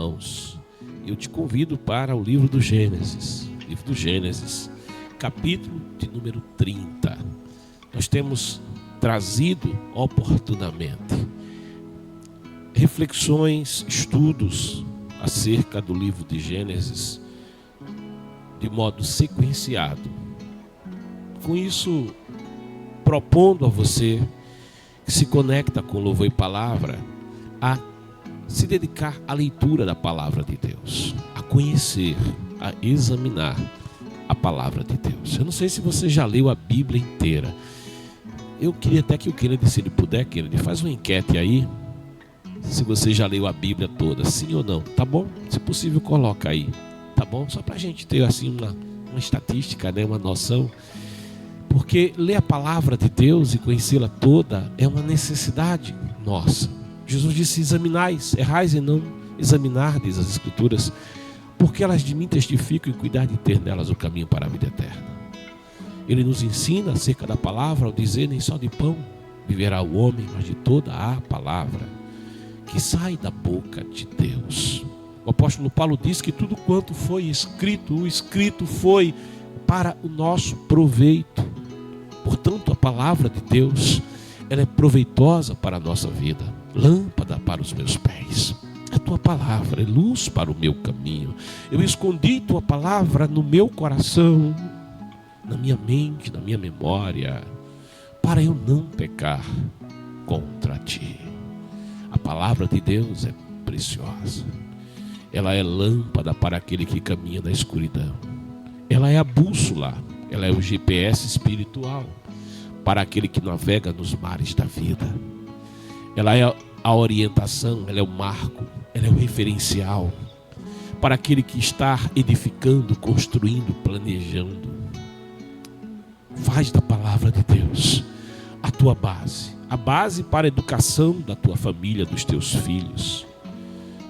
irmãos, eu te convido para o livro do Gênesis. Livro do Gênesis, capítulo de número 30. Nós temos trazido oportunamente reflexões, estudos acerca do livro de Gênesis de modo sequenciado. Com isso, propondo a você que se conecta com Louvor e Palavra a se dedicar à leitura da Palavra de Deus, a conhecer, a examinar a Palavra de Deus. Eu não sei se você já leu a Bíblia inteira. Eu queria até que o Kennedy, se ele puder, Kennedy, faz uma enquete aí, se você já leu a Bíblia toda, sim ou não, tá bom? Se possível, coloca aí, tá bom? Só pra gente ter assim uma estatística, né? Uma noção. Porque ler a palavra de Deus e conhecê-la toda é uma necessidade nossa. Jesus disse: examinais, errais e não examinardes as Escrituras, porque elas de mim testificam e cuidar de ter nelas o caminho para a vida eterna. Ele nos ensina acerca da palavra ao dizer: nem só de pão viverá o homem, mas de toda a palavra que sai da boca de Deus. O apóstolo Paulo diz que tudo quanto foi escrito, o escrito foi para o nosso proveito. Portanto, a palavra de Deus, ela é proveitosa para a nossa vida, lâmpada para os meus pés. A tua palavra é luz para o meu caminho. Eu escondi tua palavra no meu coração, na minha mente, na minha memória, para eu não pecar contra ti. A palavra de Deus é preciosa. Ela é lâmpada para aquele que caminha na escuridão. Ela é a bússola, ela é o GPS espiritual para aquele que navega nos mares da vida. Ela é a orientação, ela é o marco, ela é o referencial para aquele que está edificando, construindo, planejando. Faz da palavra de Deus a tua base, a base para a educação da tua família, dos teus filhos.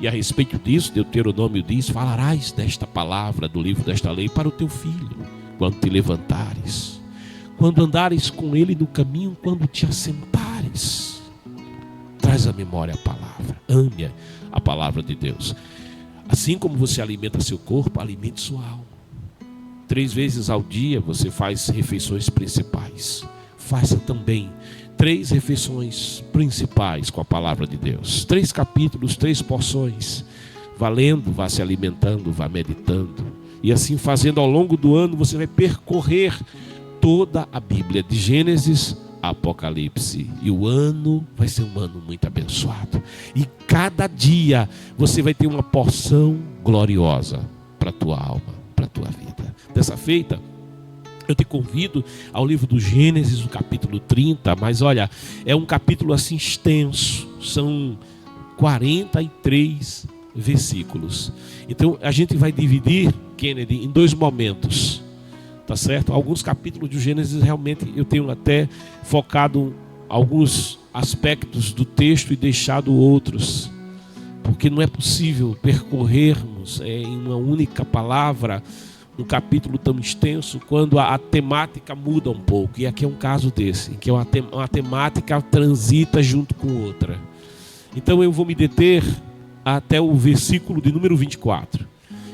E a respeito disso, Deuteronômio diz: falarás desta palavra, do livro desta lei, para o teu filho, quando te levantares, quando andares com ele no caminho, quando te assentares. Traz à memória a palavra, ame a palavra de Deus. Assim como você alimenta seu corpo, alimente sua alma. 3 vezes ao dia você faz refeições principais. Faça também 3 refeições principais com a palavra de Deus. 3 capítulos, 3 porções. Vá lendo, vá se alimentando, vá meditando. E assim fazendo ao longo do ano, você vai percorrer toda a Bíblia, de Gênesis a Apocalipse. E o ano vai ser um ano muito abençoado. E cada dia você vai ter uma porção gloriosa para a tua alma, para a tua vida. Dessa feita, eu te convido ao livro do Gênesis, o capítulo 30, mas olha, é um capítulo assim extenso, são 43 versículos. Então a gente vai dividir, Kennedy, em 2 momentos, tá certo? Alguns capítulos do Gênesis realmente eu tenho até focado alguns aspectos do texto e deixado outros, porque não é possível percorrermos em uma única palavra um capítulo tão extenso quando a temática muda um pouco. E aqui é um caso desse, em que uma temática transita junto com outra. Então eu vou me deter até o versículo de número 24.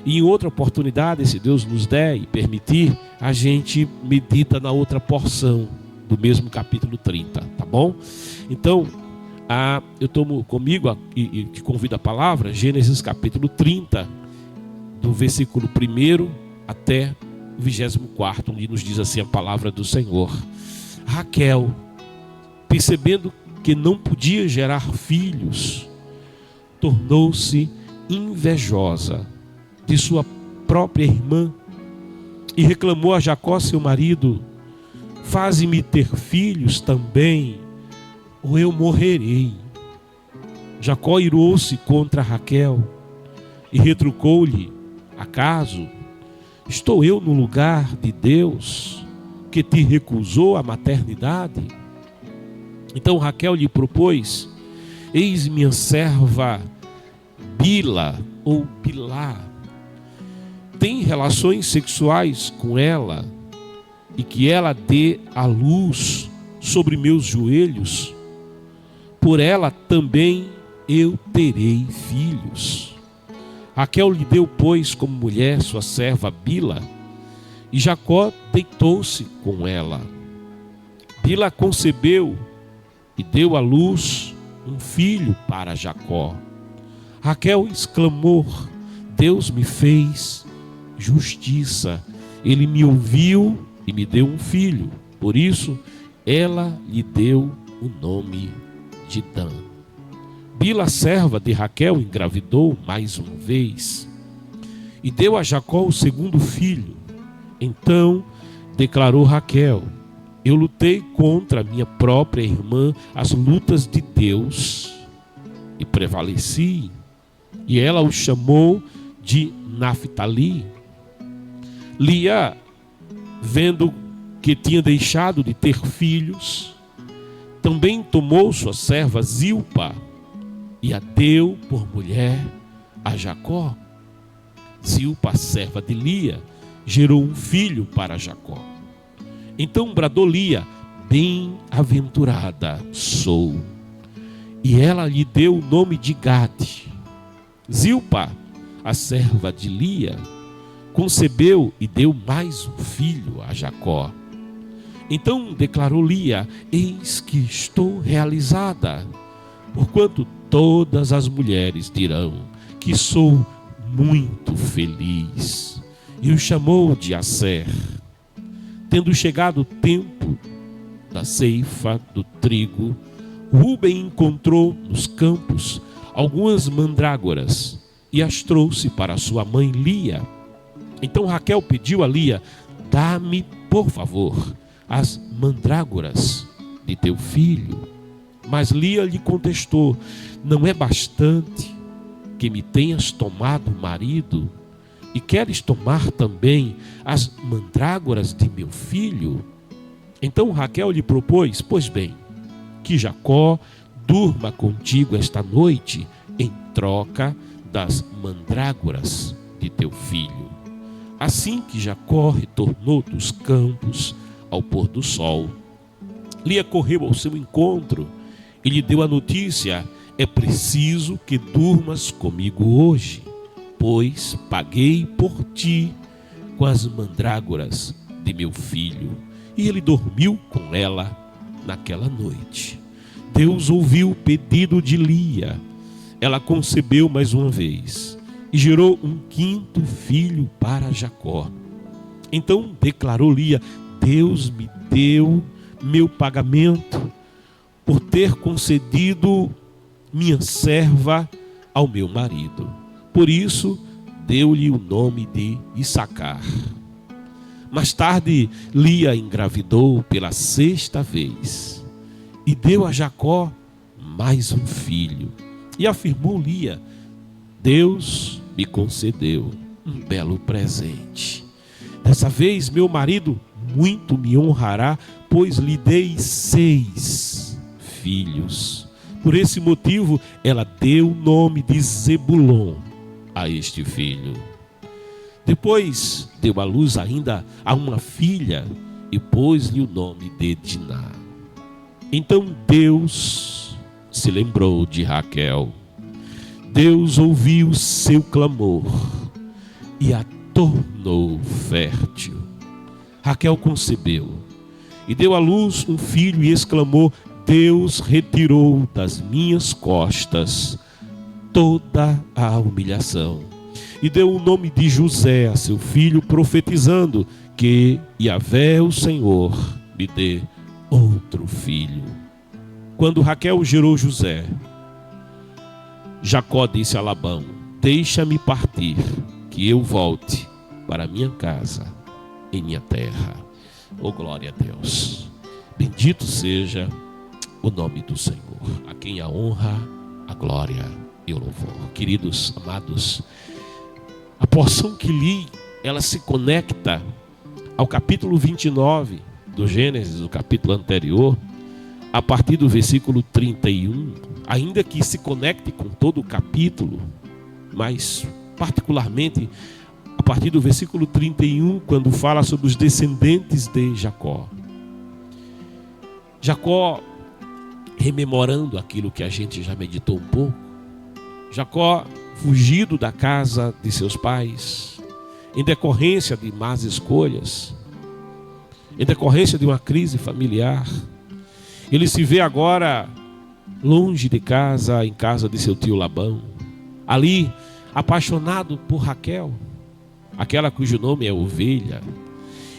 E em outra oportunidade, se Deus nos der e permitir, a gente medita na outra porção do mesmo capítulo 30, tá bom? Então, eu tomo comigo e te convido a palavra, Gênesis capítulo 30, do versículo 1 até o 24, onde nos diz assim a palavra do Senhor. Raquel, percebendo que não podia gerar filhos, tornou-se invejosa de sua própria irmã e reclamou a Jacó, seu marido: faze-me ter filhos também, ou eu morrerei. Jacó irou-se contra Raquel e retrucou-lhe: acaso estou eu no lugar de Deus, que te recusou a maternidade? Então Raquel lhe propôs: eis minha serva Bila ou Bilá, tem relações sexuais com ela, e que ela dê a luz sobre meus joelhos, por ela também eu terei filhos. Raquel lhe deu, pois, como mulher sua serva Bila, e Jacó deitou-se com ela. Bila concebeu e deu à luz um filho para Jacó. Raquel exclamou: Deus me fez justiça, ele me ouviu e me deu um filho. Por isso, ela lhe deu o nome de Dan. Bila, serva de Raquel, engravidou mais uma vez e deu a Jacó o segundo filho. Então declarou Raquel: eu lutei contra a minha própria irmã as lutas de Deus e prevaleci. E ela o chamou de Naphtali. Lia, vendo que tinha deixado de ter filhos, também tomou sua serva Zilpa e a deu por mulher a Jacó. Zilpa, serva de Lia, gerou um filho para Jacó. Então bradou Lia: bem-aventurada sou. E ela lhe deu o nome de Gade. Zilpa, a serva de Lia, concebeu e deu mais um filho a Jacó. Então declarou Lia: eis que estou realizada, porquanto todas as mulheres dirão que sou muito feliz. E o chamou de Aser. Tendo chegado o tempo da ceifa do trigo, Rúben encontrou nos campos algumas mandrágoras e as trouxe para sua mãe Lia. Então Raquel pediu a Lia: dá-me, por favor, as mandrágoras de teu filho. Mas Lia lhe contestou: não é bastante que me tenhas tomado marido e queres tomar também as mandrágoras de meu filho? Então Raquel lhe propôs: pois bem, que Jacó durma contigo esta noite em troca das mandrágoras de teu filho. Assim que Jacó retornou dos campos ao pôr do sol, Lia correu ao seu encontro e lhe deu a notícia: é preciso que durmas comigo hoje, pois paguei por ti com as mandrágoras de meu filho. E ele dormiu com ela naquela noite. Deus ouviu o pedido de Lia. Ela concebeu mais uma vez e gerou um quinto filho para Jacó. Então declarou Lia: Deus me deu meu pagamento por ter concedido minha serva ao meu marido. Por isso deu-lhe o nome de Issacar. Mais tarde, Lia engravidou pela sexta vez e deu a Jacó mais um filho. E afirmou Lia: Deus me concedeu um belo presente. Dessa vez meu marido muito me honrará, pois lhe dei 6 filhos. Por esse motivo, ela deu o nome de Zebulon a este filho. Depois deu à luz ainda a uma filha e pôs-lhe o nome de Diná. Então Deus se lembrou de Raquel. Deus ouviu seu clamor e a tornou fértil. Raquel concebeu e deu à luz um filho e exclamou: Deus retirou das minhas costas toda a humilhação. E deu o nome de José a seu filho, profetizando que Yahvé, o Senhor, me dê outro filho. Quando Raquel gerou José, Jacó disse a Labão: deixa-me partir, que eu volte para minha casa, em minha terra. Oh, glória a Deus! Bendito seja o nome do Senhor, a quem a honra, a glória e o louvor. Queridos, amados, a porção que li, ela se conecta ao capítulo 29 do Gênesis, o capítulo anterior, a partir do versículo 31, ainda que se conecte com todo o capítulo, mas particularmente a partir do versículo 31, quando fala sobre os descendentes de Jacó. Jacó, rememorando aquilo que a gente já meditou um pouco, Jacó fugido da casa de seus pais, em decorrência de más escolhas, em decorrência de uma crise familiar. Ele se vê agora longe de casa, em casa de seu tio Labão, ali apaixonado por Raquel, aquela cujo nome é ovelha.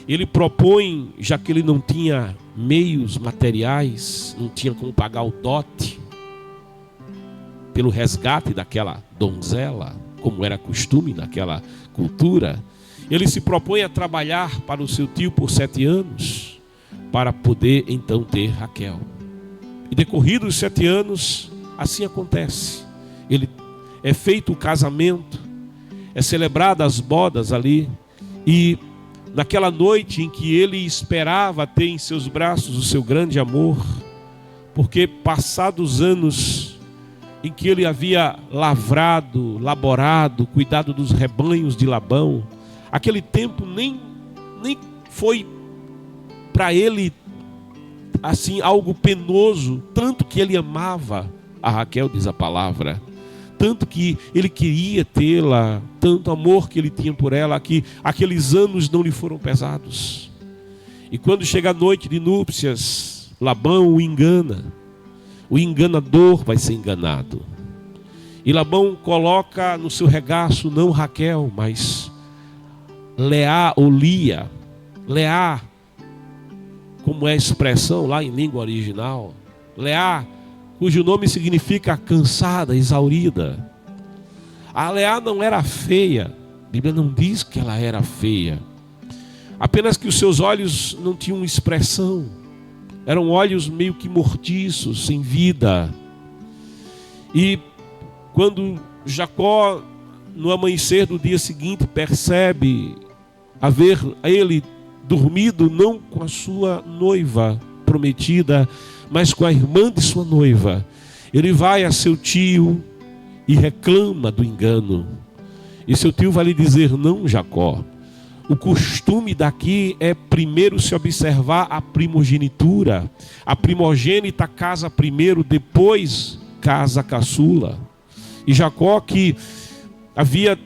Ele propõe, já que ele não tinha meios materiais, não tinha como pagar o dote pelo resgate daquela donzela, como era costume naquela cultura, ele se propõe a trabalhar para o seu tio por 7 anos, para poder então ter Raquel. E decorridos os 7 anos, assim acontece. Ele é feito o casamento, é celebrada as bodas ali, e naquela noite em que ele esperava ter em seus braços o seu grande amor, porque passados anos em que ele havia laborado, cuidado dos rebanhos de Labão, aquele tempo nem foi para ele assim algo penoso, tanto que ele amava a Raquel, diz a palavra, tanto que ele queria tê-la, tanto amor que ele tinha por ela, que aqueles anos não lhe foram pesados. E quando chega a noite de núpcias, Labão o engana, o enganador vai ser enganado, e Labão coloca no seu regaço não Raquel, mas Leá ou Lia. Leá, como é a expressão lá em língua original, Leá, cujo nome significa cansada, exaurida. A Leá não era feia, a Bíblia não diz que ela era feia, apenas que os seus olhos não tinham expressão, eram olhos meio que mortiços, sem vida. E quando Jacó, no amanhecer do dia seguinte, percebe haver ele dormido não com a sua noiva prometida, mas com a irmã de sua noiva, ele vai a seu tio e reclama do engano. E seu tio vai lhe dizer: não, Jacó, o costume daqui é primeiro se observar a primogenitura. A primogênita casa primeiro, depois casa a caçula. E Jacó, que havia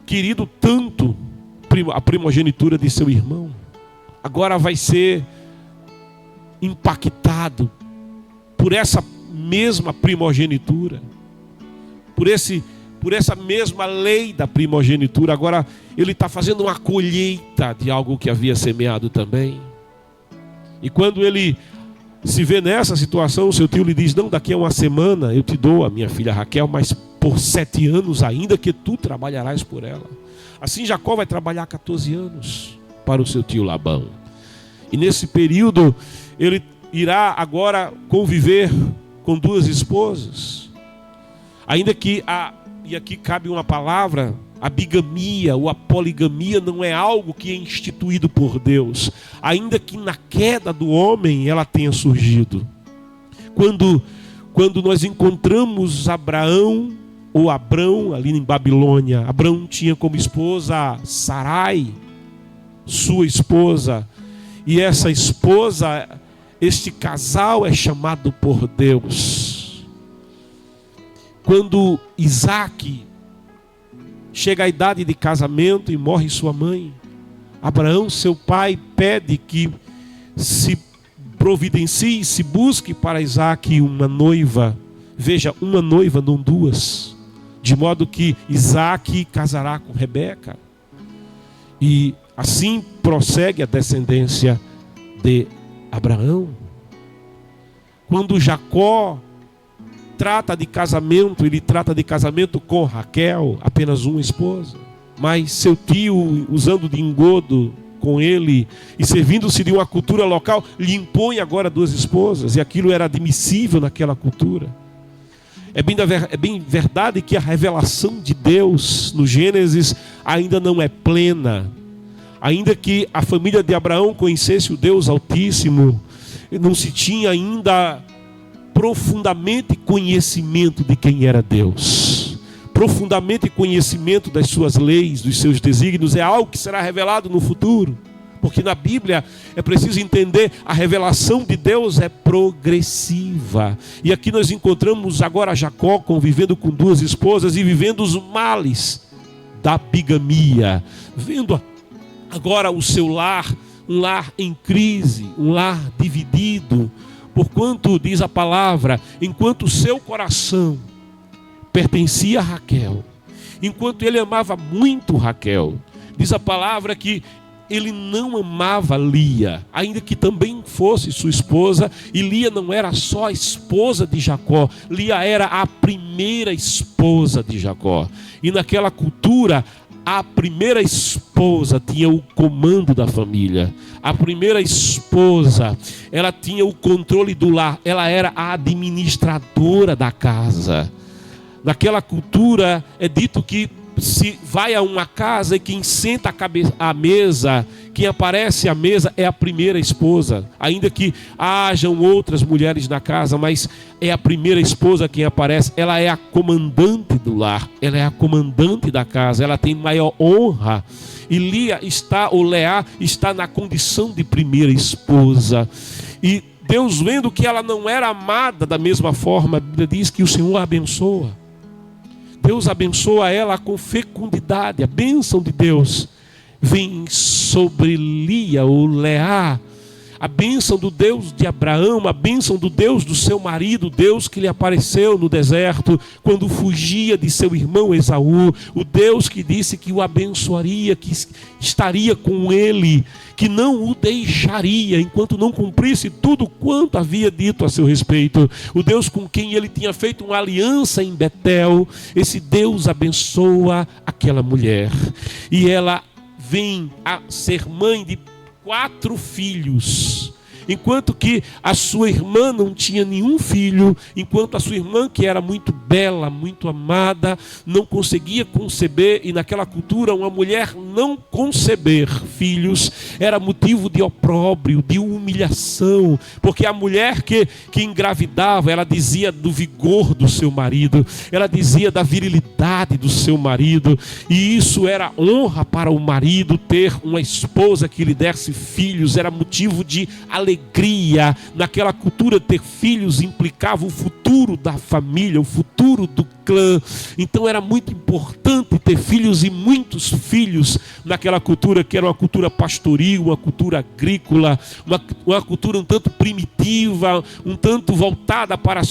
querido tanto a primogenitura de seu irmão, agora vai ser impactado por essa mesma primogenitura, por essa mesma lei da primogenitura. Agora ele está fazendo uma colheita de algo que havia semeado também. E quando ele se vê nessa situação, seu tio lhe diz: não, daqui a uma semana eu te dou a minha filha Raquel, mas por 7 anos ainda que tu trabalharás por ela. Assim Jacó vai trabalhar 14 anos para o seu tio Labão. E nesse período ele irá agora conviver com 2 esposas. Ainda que e aqui cabe uma palavra, a bigamia ou a poligamia não é algo que é instituído por Deus, ainda que na queda do homem ela tenha surgido. Quando nós encontramos Abraão ou Abrão ali em Babilônia, Abrão tinha como esposa Sarai, sua esposa, e essa esposa, este casal é chamado por Deus. Quando Isaac chega à idade de casamento e morre sua mãe, Abraão, seu pai, pede que se providencie, se busque para Isaac uma noiva. Veja, uma noiva, não 2. De modo que Isaac casará com Rebeca. E assim prossegue a descendência de Abraão. Quando Jacó trata de casamento, ele trata de casamento com Raquel, apenas uma esposa. Mas seu tio, usando de engodo com ele e servindo-se de uma cultura local, lhe impõe agora 2 esposas. E aquilo era admissível naquela cultura. É bem verdade que a revelação de Deus no Gênesis ainda não é plena. Ainda que a família de Abraão conhecesse o Deus Altíssimo, não se tinha ainda profundamente conhecimento de quem era Deus. Profundamente conhecimento das suas leis, dos seus desígnios, é algo que será revelado no futuro. porque na Bíblia é preciso entender, a revelação de Deus é progressiva. E aqui nós encontramos agora Jacó convivendo com duas esposas e vivendo os males da bigamia, vendo agora o seu lar, um lar em crise, um lar dividido, porquanto, diz a palavra, enquanto o seu coração pertencia a Raquel, enquanto ele amava muito Raquel, diz a palavra que ele não amava Lia, ainda que também fosse sua esposa, e Lia não era só a esposa de Jacó, Lia era a primeira esposa de Jacó. E naquela cultura, a primeira esposa tinha o comando da família. A primeira esposa, ela tinha o controle do lar, ela era a administradora da casa. Naquela cultura é dito que se vai a uma casa e quem senta à mesa, quem aparece à mesa é a primeira esposa. Ainda que hajam outras mulheres na casa, mas é a primeira esposa quem aparece. Ela é a comandante do lar, ela é a comandante da casa, ela tem maior honra. E Leá está na condição de primeira esposa. E Deus, vendo que ela não era amada da mesma forma, a Bíblia diz que o Senhor a abençoa. Deus abençoa ela com fecundidade. A bênção de Deus vem sobre Lia ou Leá. A bênção do Deus de Abraão, a bênção do Deus do seu marido, Deus que lhe apareceu no deserto quando fugia de seu irmão Esaú, o Deus que disse que o abençoaria, que estaria com ele, que não o deixaria enquanto não cumprisse tudo quanto havia dito a seu respeito. O Deus com quem ele tinha feito uma aliança em Betel, esse Deus abençoa aquela mulher. E ela vem a ser mãe de 4 filhos, enquanto que a sua irmã não tinha nenhum filho, enquanto a sua irmã, que era muito bela, muito amada, não conseguia conceber. E naquela cultura, uma mulher não conceber filhos era motivo de opróbrio, de humilhação, porque a mulher que engravidava, ela dizia do vigor do seu marido, ela dizia da virilidade do seu marido, e isso era honra para o marido. Ter uma esposa que lhe desse filhos era motivo de alegria. Naquela cultura, ter filhos implicava o futuro da família, o futuro do clã. Então era muito importante ter filhos, e muitos filhos naquela cultura, que era uma cultura pastoril, uma cultura agrícola, uma cultura um tanto primitiva, um tanto voltada para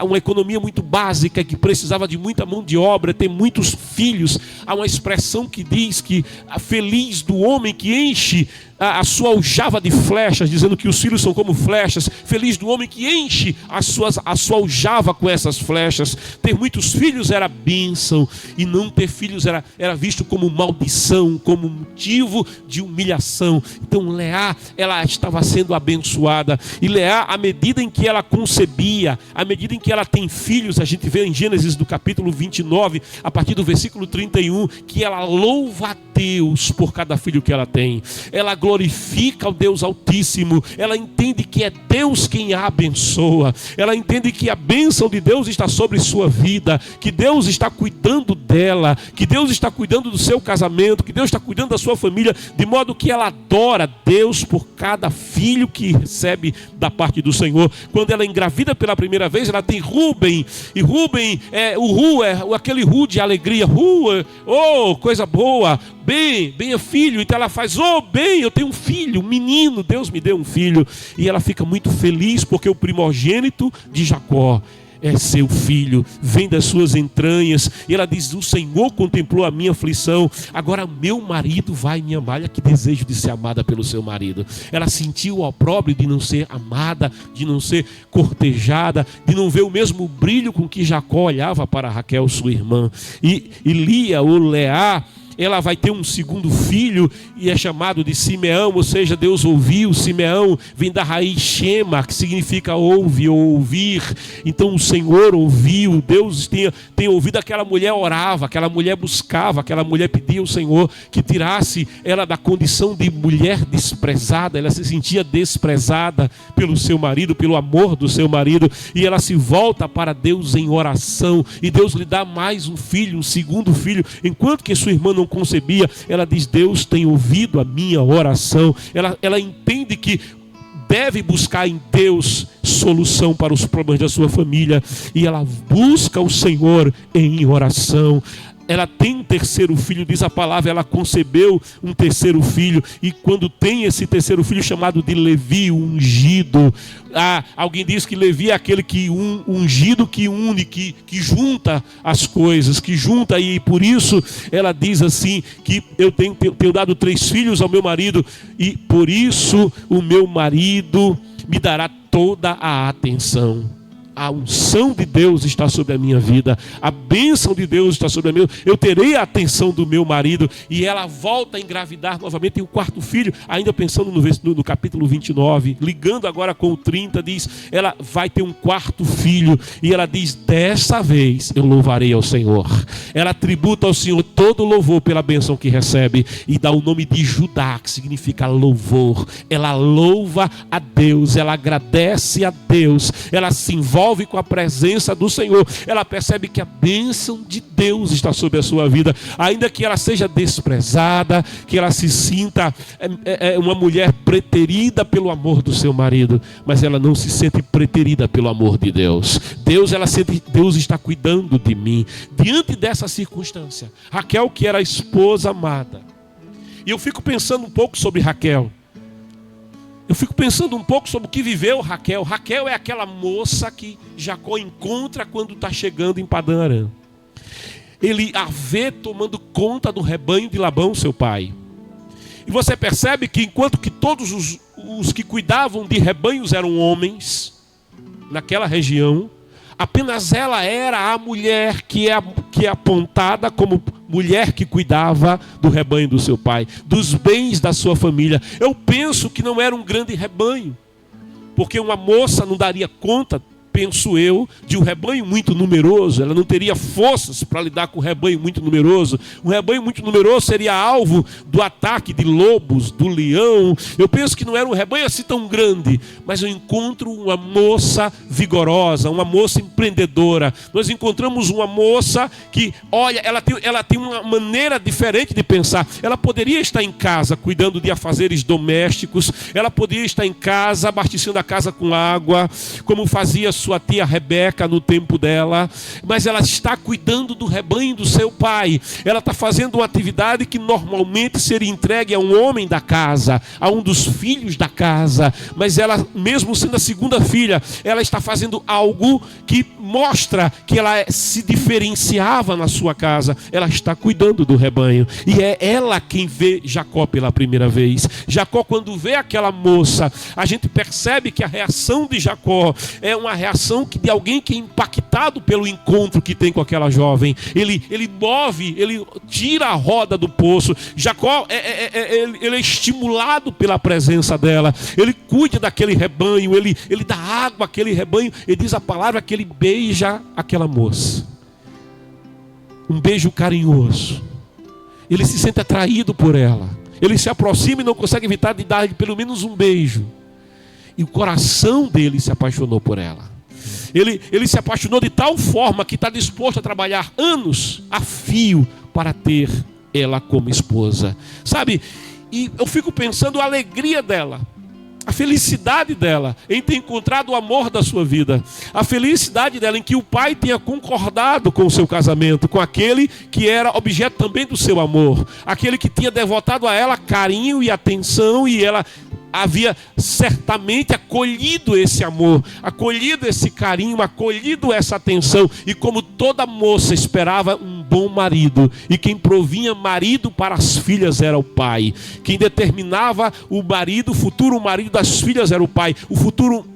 uma economia muito básica, que precisava de muita mão de obra, ter muitos filhos. Há uma expressão que diz que feliz do homem que enche a sua aljava de flechas, dizendo que os filhos são como flechas. Feliz do homem que enche a sua aljava com essas flechas. Ter muitos filhos era bênção, e não ter filhos era visto como maldição, como motivo de humilhação. Então Leá, ela estava sendo abençoada. E Leá, à medida em que ela concebia, à medida em que ela tem filhos, a gente vê em Gênesis do capítulo 29, a partir do versículo 31, que ela louva a Deus por cada filho que ela tem. Ela glorifica o Deus Altíssimo. Ela entende que é Deus quem a abençoa. Ela entende que a bênção de Deus está sobre sua vida, que Deus está cuidando dela, que Deus está cuidando do seu casamento, que Deus está cuidando da sua família, de modo que ela adora Deus por cada filho que recebe da parte do Senhor. Quando ela engravida pela primeira vez, ela tem Rúben, e Rúben aquele Ru de alegria. Coisa boa, bem é filho. Então ela faz, bem, eu tenho um filho, um menino, Deus me deu um filho. E ela fica muito feliz, porque o primogênito de Jacó é seu filho, vem das suas entranhas. E ela diz: o Senhor contemplou a minha aflição, agora meu marido vai me amar. Olha que desejo de ser amada pelo seu marido. Ela sentiu o opróbrio de não ser amada, de não ser cortejada, de não ver o mesmo brilho com que Jacó olhava para Raquel, sua irmã. E Lia ou Leá, ela vai ter um segundo filho, e é chamado de Simeão, ou seja, Deus ouviu. Simeão vem da raiz Shema, que significa ouve ou ouvir. Então o Senhor ouviu, Deus tem ouvido. Aquela mulher orava, aquela mulher buscava, aquela mulher pedia ao Senhor que tirasse ela da condição de mulher desprezada. Ela se sentia desprezada pelo seu marido, pelo amor do seu marido, e ela se volta para Deus em oração, e Deus lhe dá mais um filho, um segundo filho, enquanto que sua irmã não não concebia. Ela diz: Deus tem ouvido a minha oração. Ela entende que deve buscar em Deus solução para os problemas da sua família. E ela busca o Senhor em oração. Ela tem um terceiro filho, diz a palavra, ela concebeu um terceiro filho. E quando tem esse terceiro filho, chamado de Levi, o ungido. Alguém diz que Levi é aquele ungido que une, que junta as coisas, que junta. E por isso ela diz assim, que eu tenho dado 3 filhos ao meu marido, e por isso o meu marido me dará toda a atenção. A unção de Deus está sobre a minha vida. A bênção de Deus está sobre a minha vida. Eu terei a atenção do meu marido. E ela volta a engravidar novamente. Tem o 4º filho. Ainda pensando no capítulo 29. Ligando agora com o 30. Diz, ela vai ter um 4º filho. E ela diz: dessa vez eu louvarei ao Senhor. Ela tributa ao Senhor todo o louvor pela bênção que recebe. E dá o nome de Judá, que significa louvor. Ela louva a Deus. Ela agradece a Deus. Ela se envolve com a presença do Senhor. Ela percebe que a bênção de Deus está sobre a sua vida, ainda que ela seja desprezada, que ela se sinta uma mulher preterida pelo amor do seu marido, mas ela não se sente preterida pelo amor de Deus. Ela sente: Deus está cuidando de mim. Diante dessa circunstância, Raquel, que era a esposa amada, e eu fico pensando um pouco sobre Raquel. Eu fico pensando um pouco sobre o que viveu Raquel. Raquel é aquela moça que Jacó encontra quando está chegando em Padã Arã. Ele a vê tomando conta do rebanho de Labão, seu pai. E você percebe que enquanto que todos os que cuidavam de rebanhos eram homens, naquela região, apenas ela era a mulher que é apontada como mulher que cuidava do rebanho do seu pai, dos bens da sua família. Eu penso que não era um grande rebanho, porque uma moça não daria conta, penso eu, de um rebanho muito numeroso. Ela não teria forças para lidar com um rebanho muito numeroso. Um rebanho muito numeroso seria alvo do ataque de lobos, do leão. Eu penso que não era um rebanho assim tão grande, mas eu encontro uma moça vigorosa, uma moça empreendedora. Nós encontramos uma moça que, olha, ela tem uma maneira diferente de pensar. Ela poderia estar em casa cuidando de afazeres domésticos, ela poderia estar em casa abastecendo a casa com água, como fazia sua tia Rebeca no tempo dela, mas ela está cuidando do rebanho do seu pai. Ela está fazendo uma atividade que normalmente seria entregue a um homem da casa, a um dos filhos da casa, mas ela, mesmo sendo a segunda filha, ela está fazendo algo que mostra que ela se diferenciava na sua casa. Ela está cuidando do rebanho, e é ela quem vê Jacó pela primeira vez. Jacó, quando vê aquela moça, a gente percebe que a reação de Jacó é uma reação de alguém que é impactado pelo encontro que tem com aquela jovem. Ele move, ele tira a roda do poço. Jacó ele é estimulado pela presença dela. Ele cuida daquele rebanho, ele dá água àquele rebanho. Ele diz a palavra que ele beija aquela moça. Um beijo carinhoso. Ele se sente atraído por ela. Ele se aproxima e não consegue evitar de dar pelo menos um beijo. E o coração dele se apaixonou por ela. Ele se apaixonou de tal forma que está disposto a trabalhar anos a fio para ter ela como esposa. Sabe? E eu fico pensando a alegria dela, a felicidade dela em ter encontrado o amor da sua vida. A felicidade dela em que o pai tenha concordado com o seu casamento, com aquele que era objeto também do seu amor. Aquele que tinha devotado a ela carinho e atenção, e ela havia certamente acolhido esse amor, acolhido esse carinho, acolhido essa atenção. E como toda moça esperava um bom marido, e quem provinha marido para as filhas era o pai. Quem determinava o marido, o futuro marido das filhas era o pai.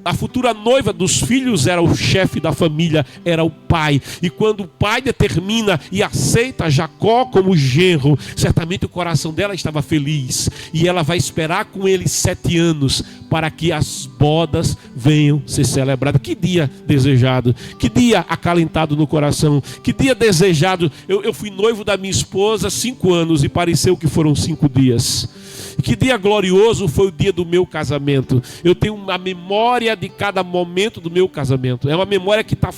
A futura noiva dos filhos era o chefe da família, era o pai. E quando o pai determina e aceita Jacó como genro, certamente o coração dela estava feliz. E ela vai esperar com ele 7 anos para que as bodas venham ser celebradas. Que dia desejado, que dia acalentado no coração, que dia desejado. Eu fui noivo da minha esposa 5 anos e pareceu que foram 5 dias. Que dia glorioso foi o dia do meu casamento. Eu tenho uma memória de cada momento do meu casamento. É uma memória que está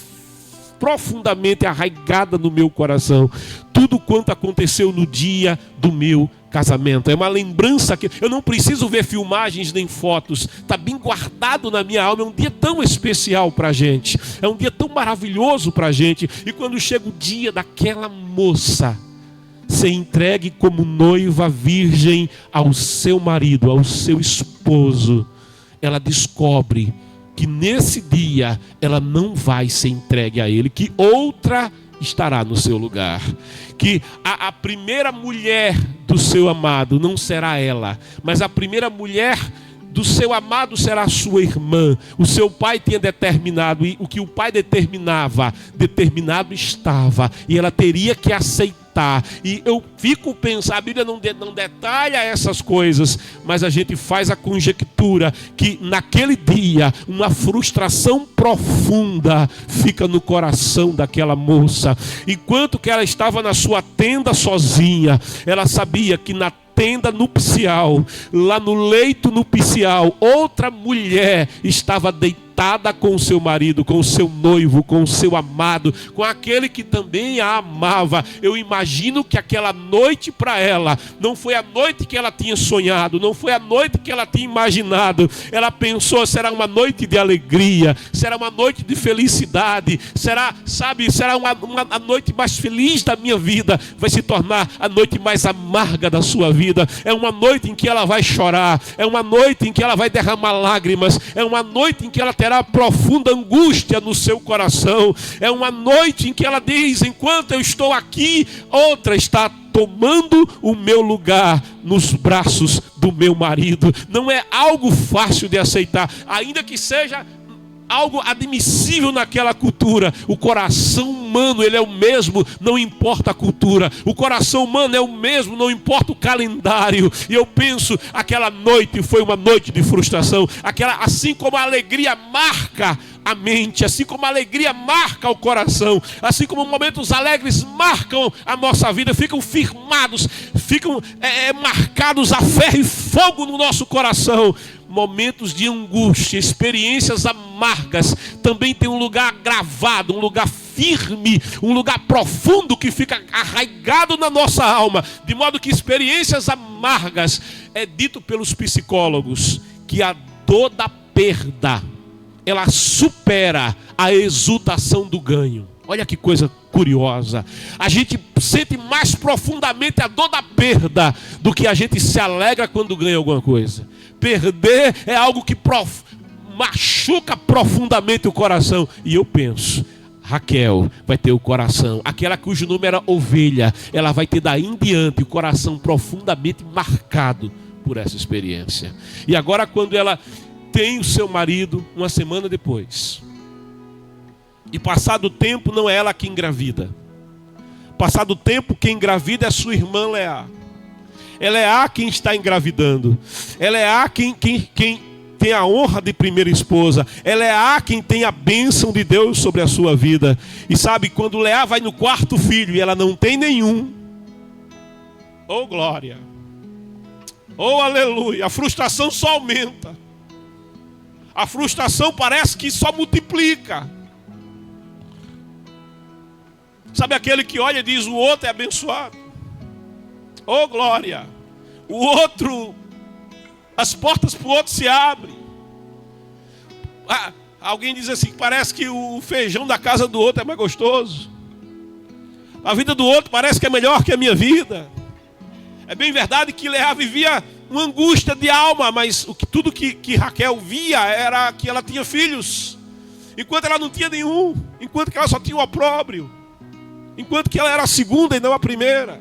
profundamente arraigada no meu coração. Tudo quanto aconteceu no dia do meu casamento. É uma lembrança que eu não preciso ver filmagens nem fotos. Está bem guardado na minha alma. É um dia tão especial para a gente. É um dia tão maravilhoso para a gente. E quando chega o dia daquela moça ser entregue como noiva virgem ao seu marido, ao seu esposo, ela descobre que nesse dia ela não vai ser entregue a ele, que outra estará no seu lugar, que a primeira mulher do seu amado não será ela, mas a primeira mulher do seu amado será a sua irmã. O seu pai tinha determinado, e o que o pai determinava, determinado estava, e ela teria que aceitar. E eu fico pensando, a Bíblia não detalha essas coisas, mas a gente faz a conjectura que naquele dia uma frustração profunda fica no coração daquela moça. Enquanto que ela estava na sua tenda sozinha, ela sabia que na tenda nupcial, lá no leito nupcial, outra mulher estava deitada com o seu marido, com o seu noivo, com o seu amado, com aquele que também a amava. Eu imagino que aquela noite para ela não foi a noite que ela tinha sonhado, não foi a noite que ela tinha imaginado. Ela pensou: será uma noite de alegria, será uma noite de felicidade, será a noite mais feliz da minha vida, vai se tornar a noite mais amarga da sua vida. É uma noite em que ela vai chorar, é uma noite em que ela vai derramar lágrimas, é uma noite em que ela terá profunda angústia no seu coração, é uma noite em que ela diz: enquanto eu estou aqui, outra está tomando o meu lugar nos braços do meu marido. Não é algo fácil de aceitar, ainda que seja algo admissível naquela cultura. O coração humano, ele é o mesmo, não importa a cultura. O coração humano é o mesmo, não importa o calendário. E eu penso, aquela noite foi uma noite de frustração. Assim como a alegria marca a mente, assim como a alegria marca o coração, assim como momentos alegres marcam a nossa vida, ficam firmados, ficam marcados a ferro e fogo no nosso coração. Momentos de angústia, experiências amargas também tem um lugar gravado, um lugar firme, um lugar profundo que fica arraigado na nossa alma, de modo que experiências amargas, é dito pelos psicólogos que a dor da perda, ela supera a exultação do ganho. Olha que coisa curiosa. A gente sente mais profundamente a dor da perda do que a gente se alegra quando ganha alguma coisa. Perder é algo que machuca profundamente o coração. E eu penso, Raquel vai ter o coração, aquela cujo nome era ovelha, ela vai ter daí em diante o coração profundamente marcado por essa experiência. E agora, quando ela tem o seu marido, uma semana depois, e passado o tempo, não é ela que engravida. Passado o tempo, quem engravida é sua irmã Leá. Ela é a quem está engravidando. Ela é a quem tem a honra de primeira esposa. Ela é a quem tem a bênção de Deus sobre a sua vida. E sabe, quando Leá vai no quarto filho e ela não tem nenhum, oh glória, oh aleluia, a frustração só aumenta. A frustração parece que só multiplica. Sabe aquele que olha e diz: o outro é abençoado, oh glória, o outro, as portas para o outro se abrem. Alguém diz assim: parece que o feijão da casa do outro é mais gostoso, a vida do outro parece que é melhor que a minha vida. É bem verdade que Leá vivia uma angústia de alma, mas tudo que Raquel via era que ela tinha filhos, enquanto ela não tinha nenhum, enquanto que ela só tinha o opróbrio, enquanto que ela era a segunda e não a primeira,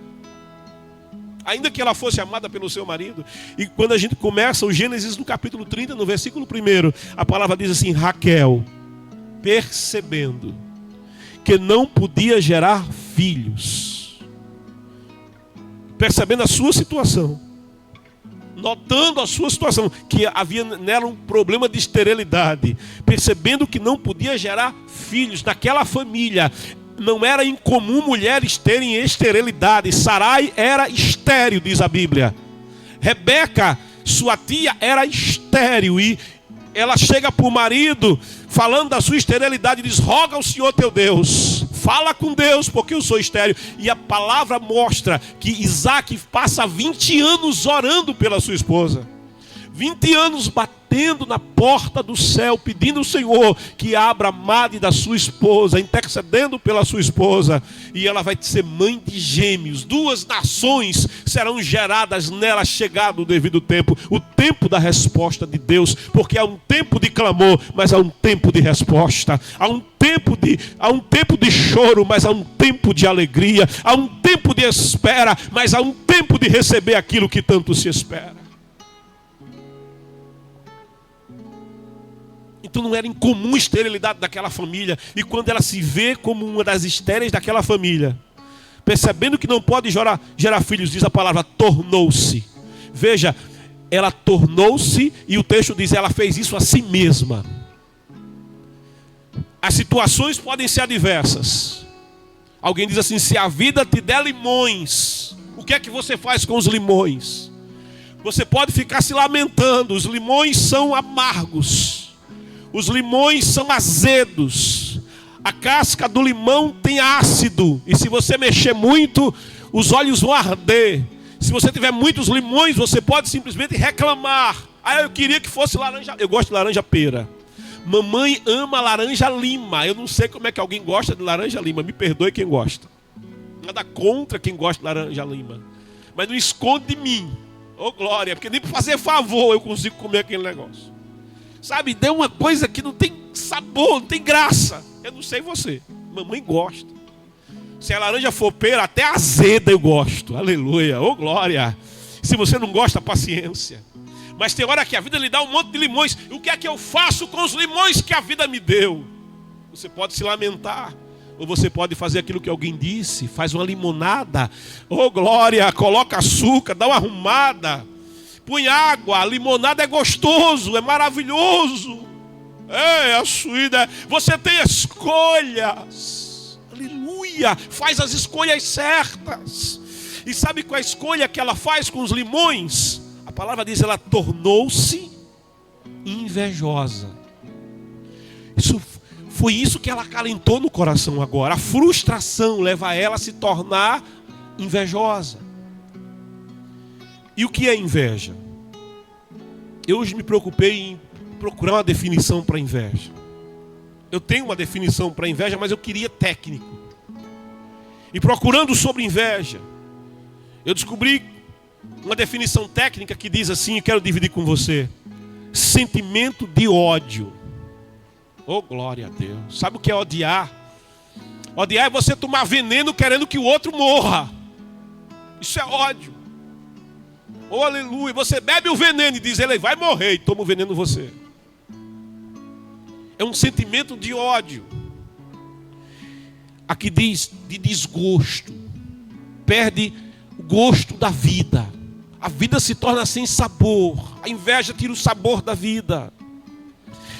ainda que ela fosse amada pelo seu marido. E quando a gente começa o Gênesis no capítulo 30, no versículo 1, a palavra diz assim: Raquel, percebendo que não podia gerar filhos, percebendo a sua situação, notando a sua situação, que havia nela um problema de esterilidade, percebendo que não podia gerar filhos naquela família. Não era incomum mulheres terem esterilidade. Sarai era estéril, diz a Bíblia. Rebeca, sua tia, era estéril, e ela chega para o marido falando da sua esterilidade, diz: roga ao Senhor teu Deus, fala com Deus, porque eu sou estéril. E a palavra mostra que Isaac passa 20 anos orando pela sua esposa. 20 anos batendo na porta do céu, pedindo ao Senhor que abra a madre da sua esposa, intercedendo pela sua esposa. E ela vai ser mãe de gêmeos. 2 nações serão geradas nela, chegado o devido tempo. O tempo da resposta de Deus. Porque há um tempo de clamor, mas há um tempo de resposta. Há um tempo de choro, mas há um tempo de alegria. Há um tempo de espera, mas há um tempo de receber aquilo que tanto se espera. Então não era incomum a esterilidade daquela família. E quando ela se vê como uma das estéreis daquela família, percebendo que não pode gerar filhos, diz a palavra, tornou-se. Veja, ela tornou-se, e o texto diz, ela fez isso a si mesma. As situações podem ser adversas. Alguém diz assim: se a vida te der limões, o que é que você faz com os limões? Você pode ficar se lamentando. Os limões são amargos. Os limões são azedos. A casca do limão tem ácido. E se você mexer muito, os olhos vão arder. Se você tiver muitos limões, você pode simplesmente reclamar: ah, eu queria que fosse laranja. Eu gosto de laranja pera. Mamãe ama laranja lima. Eu não sei como é que alguém gosta de laranja lima. Me perdoe quem gosta. Nada contra quem gosta de laranja lima. Mas não esconde de mim. Ô glória, porque nem para fazer favor eu consigo comer aquele negócio. Sabe, deu uma coisa que não tem sabor, não tem graça. Eu não sei você, mamãe gosta. Se a laranja for pera, até azeda eu gosto. Aleluia, ô glória. Se você não gosta, paciência. Mas tem hora que a vida lhe dá um monte de limões. O que é que eu faço com os limões que a vida me deu? Você pode se lamentar, ou você pode fazer aquilo que alguém disse. Faz uma limonada, ô glória, coloca açúcar, dá uma arrumada. Põe água, a limonada é gostoso, é maravilhoso. É a suída. Você tem escolhas. Aleluia. Faz as escolhas certas. E sabe qual é a escolha que ela faz com os limões? A palavra diz, ela tornou-se invejosa. Foi isso que ela acalentou no coração agora. A frustração leva ela a se tornar invejosa. E o que é inveja? Eu hoje me preocupei em procurar uma definição para inveja. Eu tenho uma definição para inveja, mas eu queria técnico. E procurando sobre inveja, eu descobri uma definição técnica que diz assim, e quero dividir com você: sentimento de ódio. Oh, glória a Deus. Sabe o que é odiar? Odiar é você tomar veneno querendo que o outro morra. Isso é ódio. Oh, aleluia. Você bebe o veneno e diz, ele vai morrer, e toma o veneno você. É um sentimento de ódio. Aqui diz de desgosto. Perde o gosto da vida. A vida se torna sem sabor. A inveja tira o sabor da vida.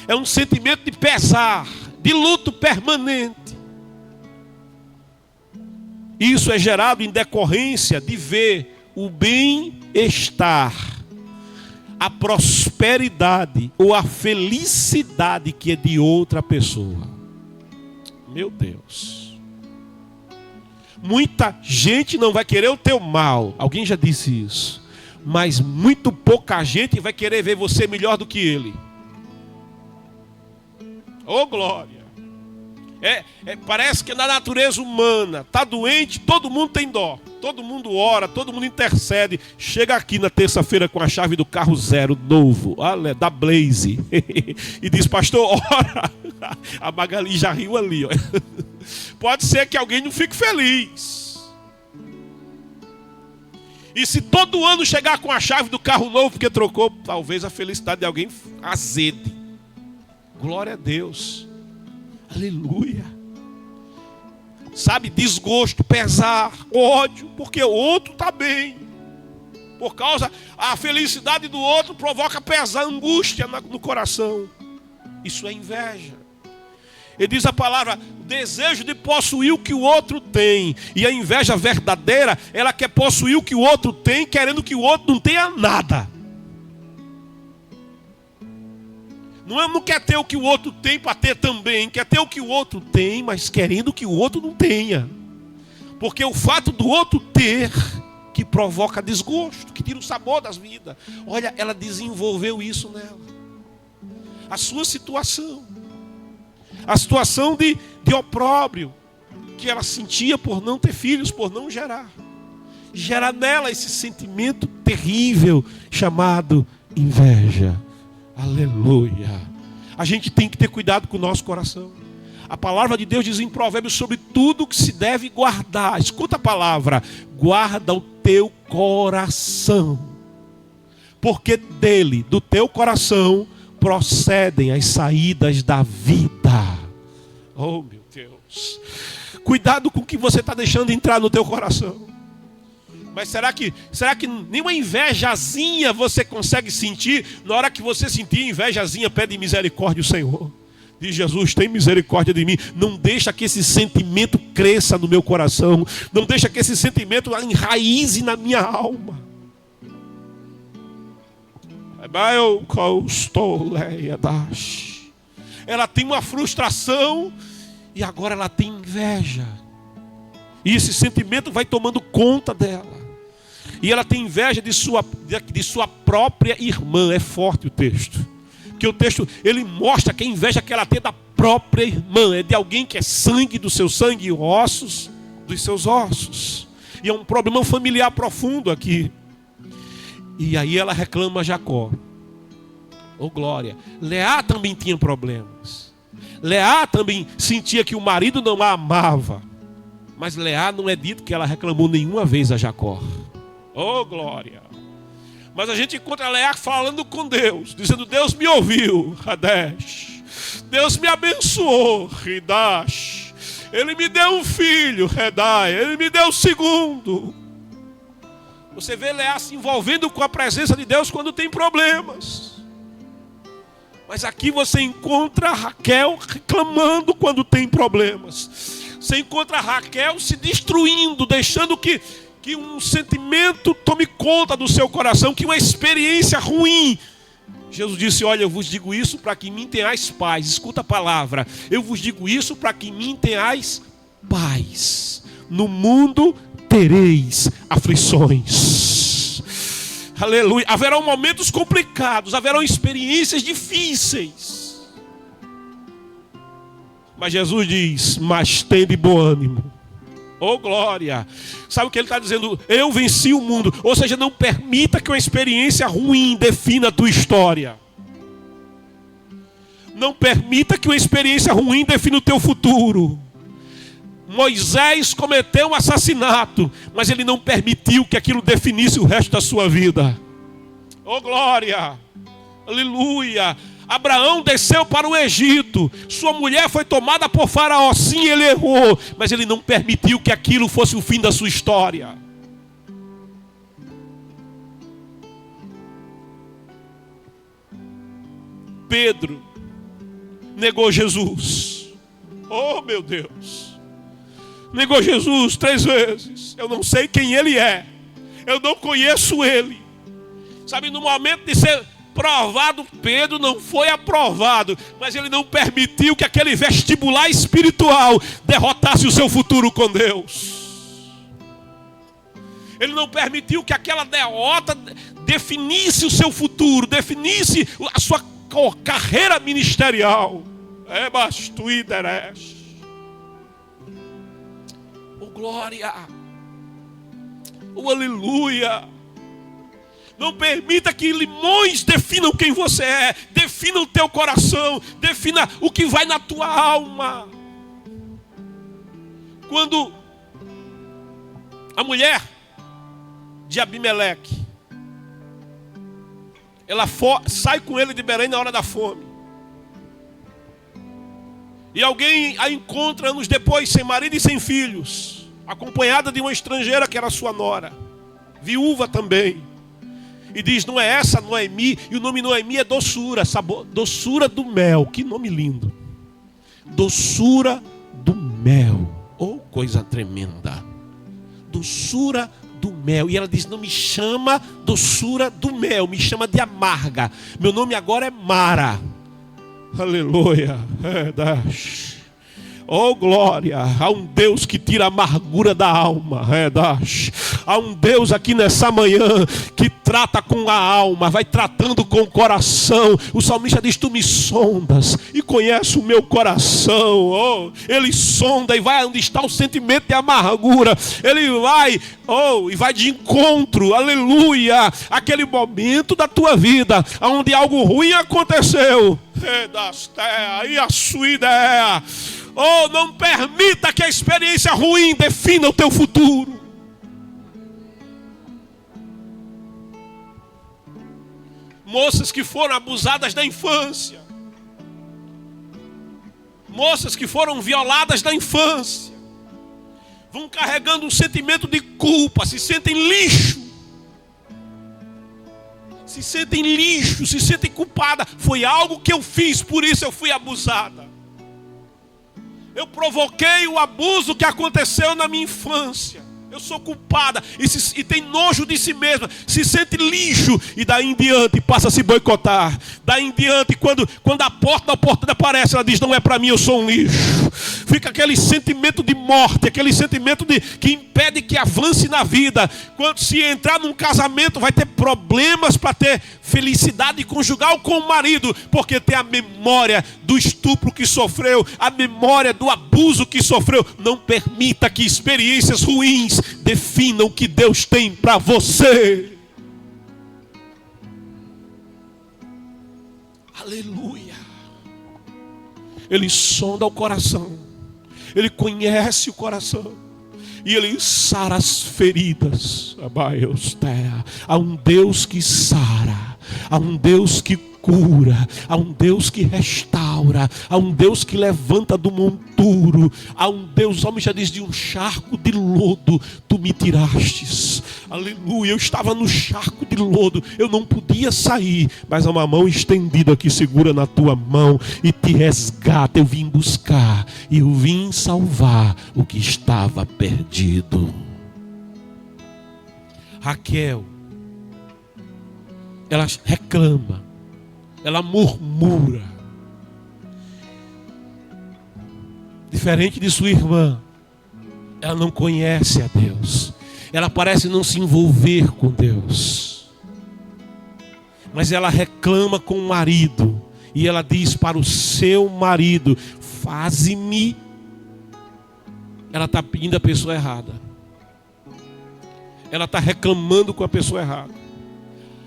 É um sentimento de pesar, de luto permanente. Isso é gerado em decorrência de ver o bem-estar, a prosperidade ou a felicidade que é de outra pessoa. Meu Deus. Muita gente não vai querer o teu mal. Alguém já disse isso. Mas muito pouca gente vai querer ver você melhor do que ele. Oh glória. Parece que na natureza humana, está doente, todo mundo tem dó. Todo mundo ora, todo mundo intercede. Chega aqui na terça-feira com a chave do carro zero, novo, da Blaze. E diz, pastor, ora. A Magali já riu ali. Ó. Pode ser que alguém não fique feliz. E se todo ano chegar com a chave do carro novo porque trocou, talvez a felicidade de alguém azede. Glória a Deus. Aleluia. Sabe, desgosto, pesar, ódio, porque o outro está bem. Por causa, a felicidade do outro provoca pesar, angústia no coração. Isso é inveja. Ele diz a palavra, o desejo de possuir o que o outro tem. E a inveja verdadeira, ela quer possuir o que o outro tem, querendo que o outro não tenha nada. Não quer ter o que o outro tem para ter também. Quer ter o que o outro tem, mas querendo que o outro não tenha. Porque o fato do outro ter, que provoca desgosto, que tira o sabor das vidas. Olha, ela desenvolveu isso nela. A sua situação. A situação de opróbrio que ela sentia por não ter filhos, por não gerar. Gera nela esse sentimento terrível chamado inveja. Aleluia. A gente tem que ter cuidado com o nosso coração. A palavra de Deus diz em Provérbios sobre tudo que se deve guardar. Escuta a palavra: guarda o teu coração, porque dele, do teu coração, procedem as saídas da vida. Oh, meu Deus. Cuidado com o que você está deixando entrar no teu coração. Mas será que nenhuma invejazinha você consegue sentir? Na hora que você sentir invejazinha, pede misericórdia ao Senhor. Diz: Jesus, tem misericórdia de mim. Não deixa que esse sentimento cresça no meu coração. Não deixa que esse sentimento enraize na minha alma. Ela tem uma frustração e agora ela tem inveja. E esse sentimento vai tomando conta dela. E ela tem inveja de sua própria irmã. É forte o texto. Porque o texto, ele mostra que a inveja que ela tem da própria irmã. É de alguém que é sangue do seu sangue e ossos dos seus ossos. E é um problema familiar profundo aqui. E aí ela reclama a Jacó. Oh, glória. Leá também tinha problemas. Leá também sentia que o marido não a amava. Mas Leá não é dito que ela reclamou nenhuma vez a Jacó. Oh, glória. Mas a gente encontra Leá falando com Deus, dizendo: Deus me ouviu, Hadesh. Deus me abençoou, Hidash. Ele me deu um filho, Redai. Ele me deu o segundo. Você vê Leá se envolvendo com a presença de Deus quando tem problemas. Mas aqui você encontra Raquel reclamando quando tem problemas. Você encontra Raquel se destruindo, deixando que um sentimento tome conta do seu coração, que uma experiência ruim. Jesus disse: olha, eu vos digo isso para que em mim tenhais paz. Escuta a palavra: eu vos digo isso para que em mim tenhais paz. No mundo tereis aflições. Aleluia. Haverão momentos complicados, haverão experiências difíceis. Mas Jesus diz: mas tende bom ânimo. Oh, glória. Sabe o que ele está dizendo? Eu venci o mundo. Ou seja, não permita que uma experiência ruim defina a tua história. Não permita que uma experiência ruim defina o teu futuro. Moisés cometeu um assassinato, mas ele não permitiu que aquilo definisse o resto da sua vida. Oh, glória. Aleluia. Abraão desceu para o Egito. Sua mulher foi tomada por Faraó. Sim, ele errou, mas ele não permitiu que aquilo fosse o fim da sua história. Pedro negou Jesus. Oh, meu Deus. Negou Jesus 3 vezes. Eu não sei quem ele é. Eu não conheço ele. Sabe, no momento de ser provado, Pedro não foi aprovado, mas ele não permitiu que aquele vestibular espiritual derrotasse o seu futuro com Deus. Ele não permitiu que aquela derrota definisse o seu futuro, definisse a sua carreira ministerial. Oh, glória. Oh, aleluia. Não permita que limões definam quem você é. Defina o teu coração. Defina o que vai na tua alma. Quando a mulher de Abimeleque, ela sai com ele de Belém na hora da fome. E alguém a encontra anos depois, sem marido e sem filhos, acompanhada de uma estrangeira que era sua nora, viúva também. E diz: não é essa Noemi? E o nome Noemi é doçura, sabor, doçura do mel. Que nome lindo. Doçura do mel. Oh, coisa tremenda. Doçura do mel. E ela diz: não me chama doçura do mel, me chama de amarga. Meu nome agora é Mara. Aleluia. Oh glória, há um Deus que tira a amargura da alma. Há um Deus aqui nessa manhã que trata com a alma, vai tratando com o coração. O salmista diz: tu me sondas e conhece o meu coração. Oh, ele sonda e vai onde está o sentimento de amargura. Ele vai, e vai de encontro, aleluia, aquele momento da tua vida onde algo ruim aconteceu. E a sua ideia. Oh, não permita que a experiência ruim defina o teu futuro. Moças que foram abusadas na infância. Moças que foram violadas na infância. Vão carregando um sentimento de culpa, se sentem lixo. Se sentem lixo, se sentem culpada. Foi algo que eu fiz, por isso eu fui abusada. Eu provoquei o abuso que aconteceu na minha infância. Eu sou culpada e tem nojo de si mesma, se sente lixo e daí em diante passa a se boicotar. Daí em diante, quando a porta da oportunidade aparece, ela diz: não é para mim, eu sou um lixo. Fica aquele sentimento de morte, aquele sentimento que impede que avance na vida. Quando se entrar num casamento, vai ter problemas para ter felicidade conjugal com o marido, porque tem a memória do estupro que sofreu, a memória do abuso que sofreu. Não permita que experiências ruins definam o que Deus tem para você. Aleluia. Ele sonda o coração, ele conhece o coração e ele sara as feridas. Há um Deus que sara, há um Deus que cura, há um Deus que restaura, há um Deus que levanta do monturo, há um Deus, o homem já diz: de um charco de lodo tu me tirastes. Aleluia, eu estava no charco de lodo, eu não podia sair, mas há uma mão estendida que segura na tua mão e te resgata. Eu vim buscar e eu vim salvar o que estava perdido. Raquel, ela reclama, ela murmura. Diferente de sua irmã, ela não conhece a Deus. Ela parece não se envolver com Deus. Mas ela reclama com o marido. E ela diz para o seu marido: faze-me. Ela está pedindo a pessoa errada. Ela está reclamando com a pessoa errada.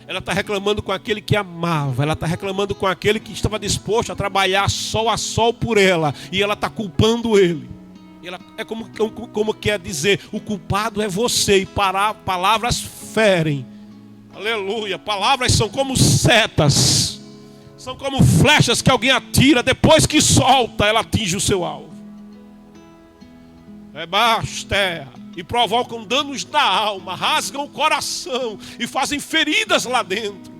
Ela está reclamando com aquele que amava. Ela está reclamando com aquele que estava disposto a trabalhar sol a sol por ela. E ela está culpando ele. Ela é como quer dizer: o culpado é você. E palavras ferem. Aleluia. Palavras são como setas. São como flechas que alguém atira. Depois que solta, ela atinge o seu alvo. Basta. E provocam danos na alma, rasgam o coração e fazem feridas lá dentro.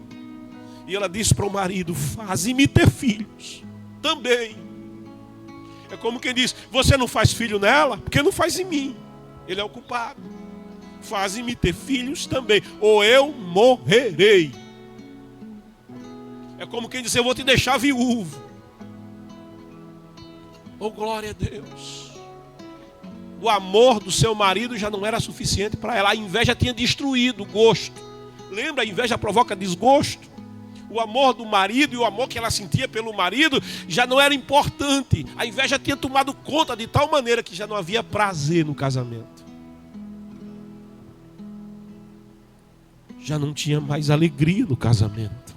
E ela diz para o marido: faze-me ter filhos também. É como quem diz: você não faz filho nela, porque não faz em mim. Ele é o culpado. Faze-me ter filhos também, ou eu morrerei. É como quem diz: eu vou te deixar viúvo. Oh, glória a Deus. O amor do seu marido já não era suficiente para ela. A inveja tinha destruído o gosto. Lembra? A inveja provoca desgosto. O amor do marido e o amor que ela sentia pelo marido já não era importante. A inveja tinha tomado conta de tal maneira que já não havia prazer no casamento. Já não tinha mais alegria no casamento.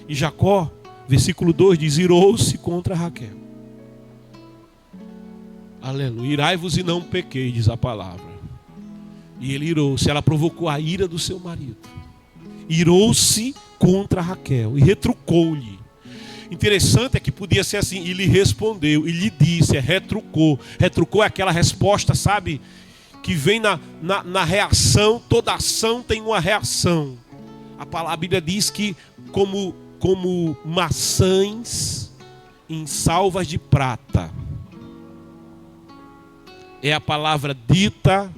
E Jacó, versículo 2 diz: irou-se contra Raquel. Aleluia. Irai-vos e não pequei, diz a palavra. E ele irou-se. Ela provocou a ira do seu marido. Irou-se contra Raquel e retrucou-lhe. Interessante é que podia ser assim: e lhe respondeu, e lhe disse, retrucou. Retrucou é aquela resposta, sabe, que vem na reação. Toda ação tem uma reação. A Bíblia diz que como maçãs em salvas de prata. É a palavra dita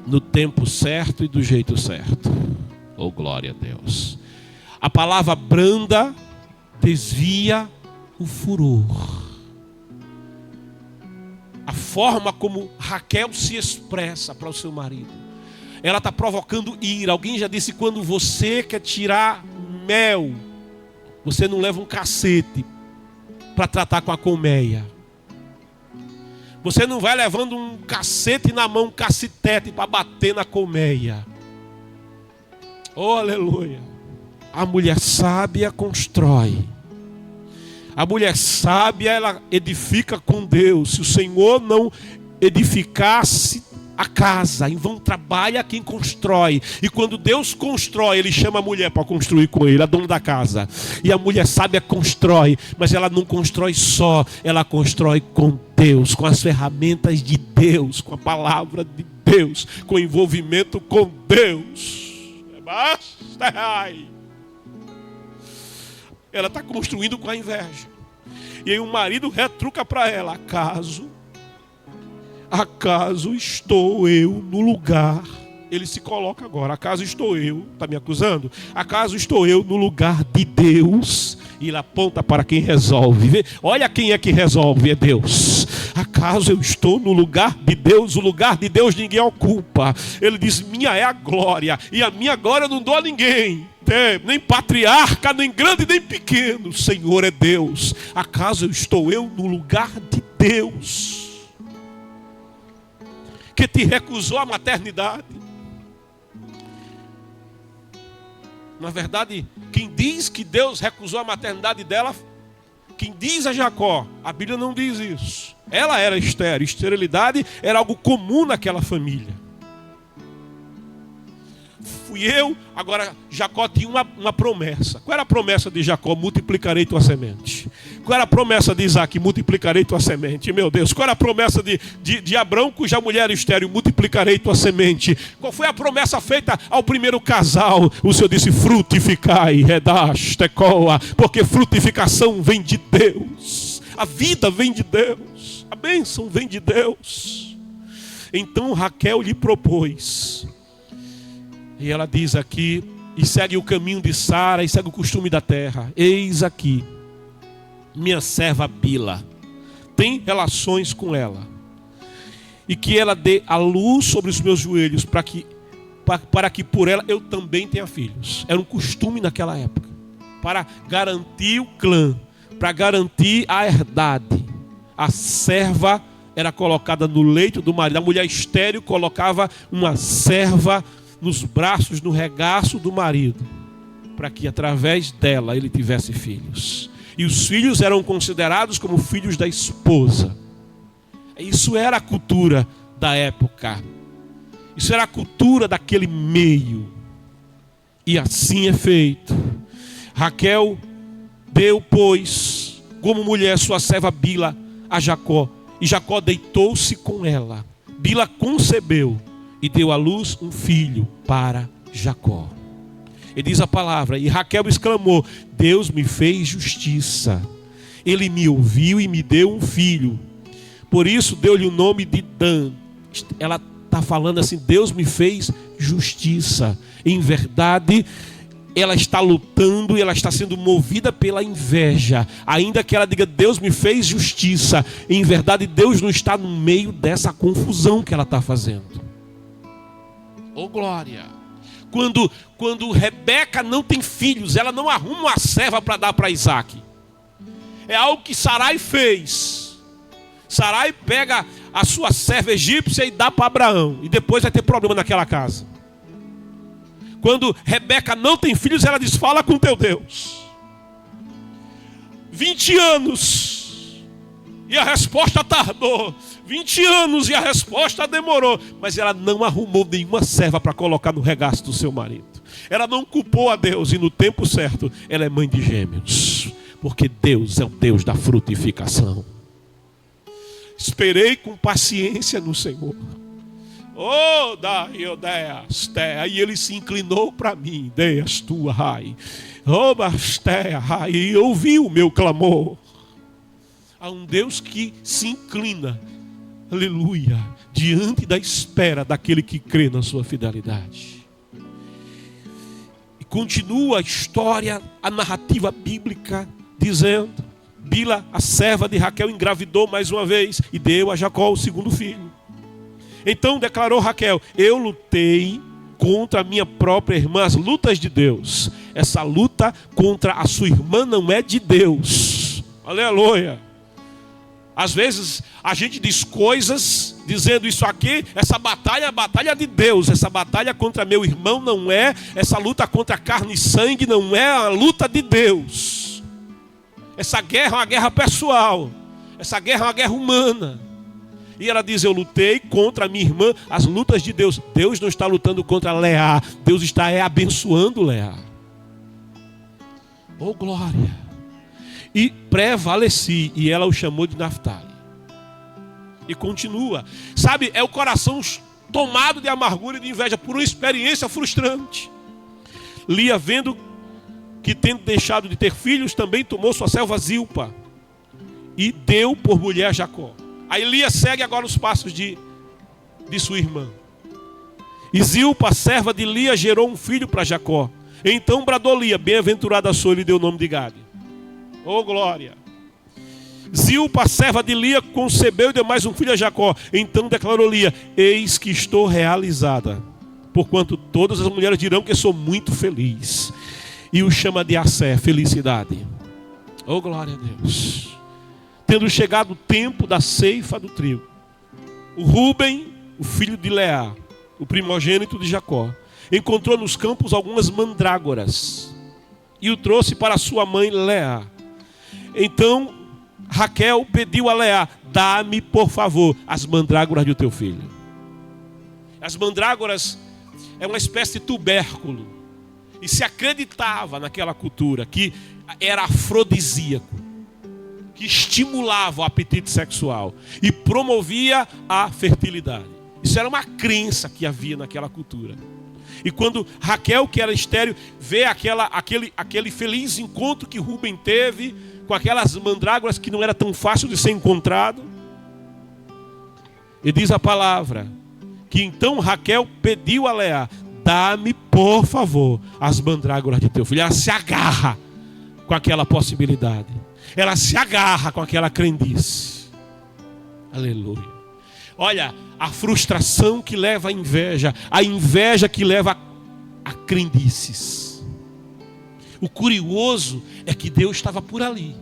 no tempo certo e do jeito certo. Oh, glória a Deus. A palavra branda desvia o furor. A forma como Raquel se expressa para o seu marido, ela está provocando ira. Alguém já disse: quando você quer tirar mel, você não leva um cacete para tratar com a colmeia. Você não vai levando um cacete na mão, um cacetete para bater na colmeia. Oh, aleluia. A mulher sábia constrói. A mulher sábia, ela edifica com Deus. Se o Senhor não edificasse a casa, em vão trabalha quem constrói. E quando Deus constrói, Ele chama a mulher para construir com Ele, a dona da casa. E a mulher sábia constrói, mas ela não constrói só, ela constrói com Deus, com as ferramentas de Deus, com a palavra de Deus, com o envolvimento com Deus. Ela está construindo com a inveja. E aí o marido retruca para ela: acaso estou eu no lugar? Ele se coloca agora: acaso estou eu, está me acusando? Acaso estou eu no lugar de Deus? E ele aponta para quem resolve. Olha quem é que resolve, é Deus. Acaso eu estou no lugar de Deus? O lugar de Deus ninguém ocupa. Ele diz: minha é a glória, e a minha glória eu não dou a ninguém. Nem patriarca, nem grande, nem pequeno. O Senhor é Deus. Acaso estou eu no lugar de Deus, que te recusou a maternidade? Na verdade, quem diz que Deus recusou a maternidade dela, quem diz é Jacó. A Bíblia não diz isso. Ela era estéril. Esterilidade era algo comum naquela família. Fui eu. Agora Jacó tinha uma promessa. Qual era a promessa de Jacó? Multiplicarei tua semente. Qual era a promessa de Isaac? Multiplicarei tua semente. Meu Deus, qual era a promessa de Abrão, cuja mulher era estéril? Multiplicarei tua semente. Qual foi a promessa feita ao primeiro casal? O Senhor disse: frutificai, redash, tecoa, porque frutificação vem de Deus. A vida vem de Deus. A bênção vem de Deus. Então Raquel lhe propôs. E ela diz aqui, e segue o caminho de Sara, e segue o costume da terra: eis aqui, minha serva Bila, tem relações com ela, e que ela dê a luz sobre os meus joelhos, para que por ela eu também tenha filhos. Era um costume naquela época, para garantir o clã, para garantir a herdade. A serva era colocada no leito do marido. A mulher estéril colocava uma serva nos braços, no regaço do marido, para que através dela ele tivesse filhos. E os filhos eram considerados como filhos da esposa. Isso era a cultura da época. Isso era a cultura daquele meio. E assim é feito. Raquel deu, pois, como mulher sua serva Bila a Jacó. E Jacó deitou-se com ela. Bila concebeu e deu à luz um filho para Jacó. E diz a palavra: e Raquel exclamou: Deus me fez justiça. Ele me ouviu e me deu um filho. Por isso deu-lhe o nome de Dan. Ela está falando assim: Deus me fez justiça. Em verdade, ela está lutando e ela está sendo movida pela inveja. Ainda que ela diga: Deus me fez justiça, em verdade Deus não está no meio dessa confusão que ela está fazendo. Oh glória! Quando Rebeca não tem filhos, ela não arruma uma serva para dar para Isaac. É algo que Sarai fez. Sarai pega a sua serva egípcia e dá para Abraão. E depois vai ter problema naquela casa. Quando Rebeca não tem filhos, ela diz: fala com teu Deus. 20 anos e a resposta tardou. 20 anos e a resposta demorou. Mas ela não arrumou nenhuma serva para colocar no regaço do seu marido. Ela não culpou a Deus. E no tempo certo, ela é mãe de gêmeos. Porque Deus é o Deus da frutificação. Esperei com paciência no Senhor. Oh, e ele se inclinou para mim. Deias tua, rai. Oh, bastea, rai. E ouviu o meu clamor. Há um Deus que se inclina, aleluia, diante da espera daquele que crê na sua fidelidade. E continua a história, a narrativa bíblica dizendo: Bila, a serva de Raquel, engravidou mais uma vez e deu a Jacó o segundo filho. Então declarou Raquel: eu lutei contra a minha própria irmã, as lutas de Deus. Essa luta contra a sua irmã não é de Deus. Aleluia. Às vezes a gente diz coisas dizendo isso aqui, essa batalha é a batalha de Deus. Essa batalha contra meu irmão não é, essa luta contra carne e sangue não é a luta de Deus. Essa guerra é uma guerra pessoal. Essa guerra é uma guerra humana. E ela diz: eu lutei contra a minha irmã, as lutas de Deus. Deus não está lutando contra Leá, Deus está abençoando Leá. Oh glória! E prevaleci, e ela o chamou de Naftali. E continua. Sabe, é o coração tomado de amargura e de inveja por uma experiência frustrante. Lia, vendo que tendo deixado de ter filhos, também tomou sua serva Zilpa e deu por mulher a Jacó. Aí Lia segue agora os passos de sua irmã. E Zilpa, a serva de Lia, gerou um filho para Jacó. Então bradou Lia: bem-aventurada sou, e lhe deu o nome de Gade. Oh glória! Zilpa, a serva de Lia, concebeu e deu mais um filho a Jacó. Então declarou Lia: eis que estou realizada, porquanto todas as mulheres dirão que sou muito feliz. E o chama de Asser, felicidade. Oh glória a Deus! Tendo chegado o tempo da ceifa do trigo, o Rúben, o filho de Leá, o primogênito de Jacó, encontrou nos campos algumas mandrágoras e o trouxe para sua mãe Leá. Então Raquel pediu a Leá: dá-me por favor as mandrágoras do teu filho. As mandrágoras é uma espécie de tubérculo, e se acreditava naquela cultura que era afrodisíaco, que estimulava o apetite sexual e promovia a fertilidade. Isso era uma crença que havia naquela cultura. E quando Raquel, que era estéril, vê aquele feliz encontro que Rúben teve com aquelas mandrágoras que não era tão fácil de ser encontrado, e diz a palavra que então Raquel pediu a Leá: dá-me por favor as mandrágoras de teu filho. Ela se agarra com aquela possibilidade. Ela se agarra com aquela crendice. Aleluia. Olha, a frustração que leva à inveja, a inveja que leva a crendices. O curioso é que Deus estava por ali.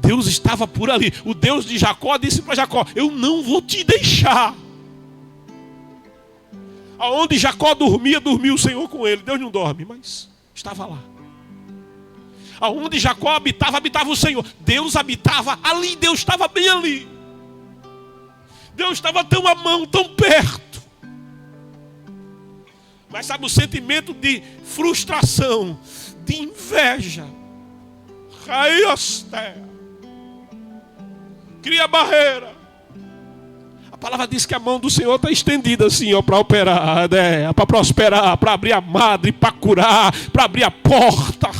Deus estava por ali. O Deus de Jacó disse para Jacó: eu não vou te deixar. Aonde Jacó dormia, dormia o Senhor com ele. Deus não dorme, mas estava lá. Aonde Jacó habitava, habitava o Senhor. Deus habitava ali, Deus estava bem ali. Deus estava tão à mão, tão perto. Mas sabe, o sentimento de frustração, de inveja, cria barreira. A palavra diz que a mão do Senhor está estendida assim, para operar, para prosperar, para abrir a madre, para curar, para abrir a porta.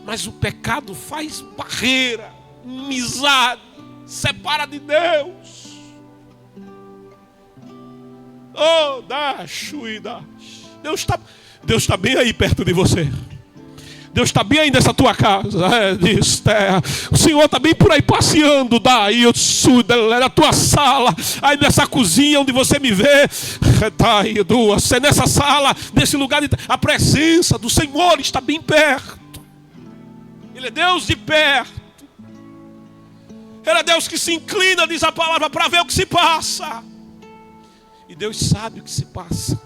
Mas o pecado faz barreira, inimizade, separa de Deus. Oh, Deus está bem aí perto de você. Deus está bem aí nessa tua casa. O Senhor está bem por aí passeando daí, na tua sala, aí nessa cozinha onde você me vê. Nessa sala, nesse lugar, a presença do Senhor está bem perto. Ele é Deus de perto. Ele é Deus que se inclina, diz a palavra, para ver o que se passa. E Deus sabe o que se passa.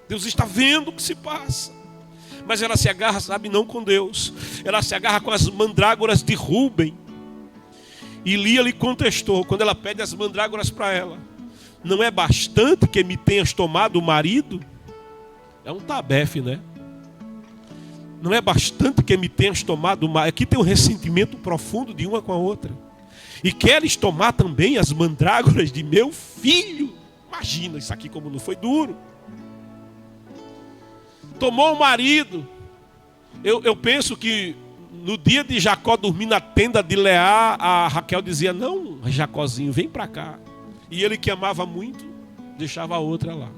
Deus está vendo o que se passa. Mas ela se agarra, sabe, não com Deus. Ela se agarra com as mandrágoras de Rúben. E Lia lhe contestou, quando ela pede as mandrágoras para ela: não é bastante que me tenhas tomado o marido? É um tabefe, né? Não é bastante que me tenhas tomado o marido. Aqui tem um ressentimento profundo de uma com a outra. E queres tomar também as mandrágoras de meu filho? Imagina isso aqui como não foi duro. Tomou o marido. Eu penso que no dia de Jacó dormir na tenda de Leá, a Raquel dizia: não, Jacózinho, vem para cá. E ele, que amava muito, deixava a outra lá.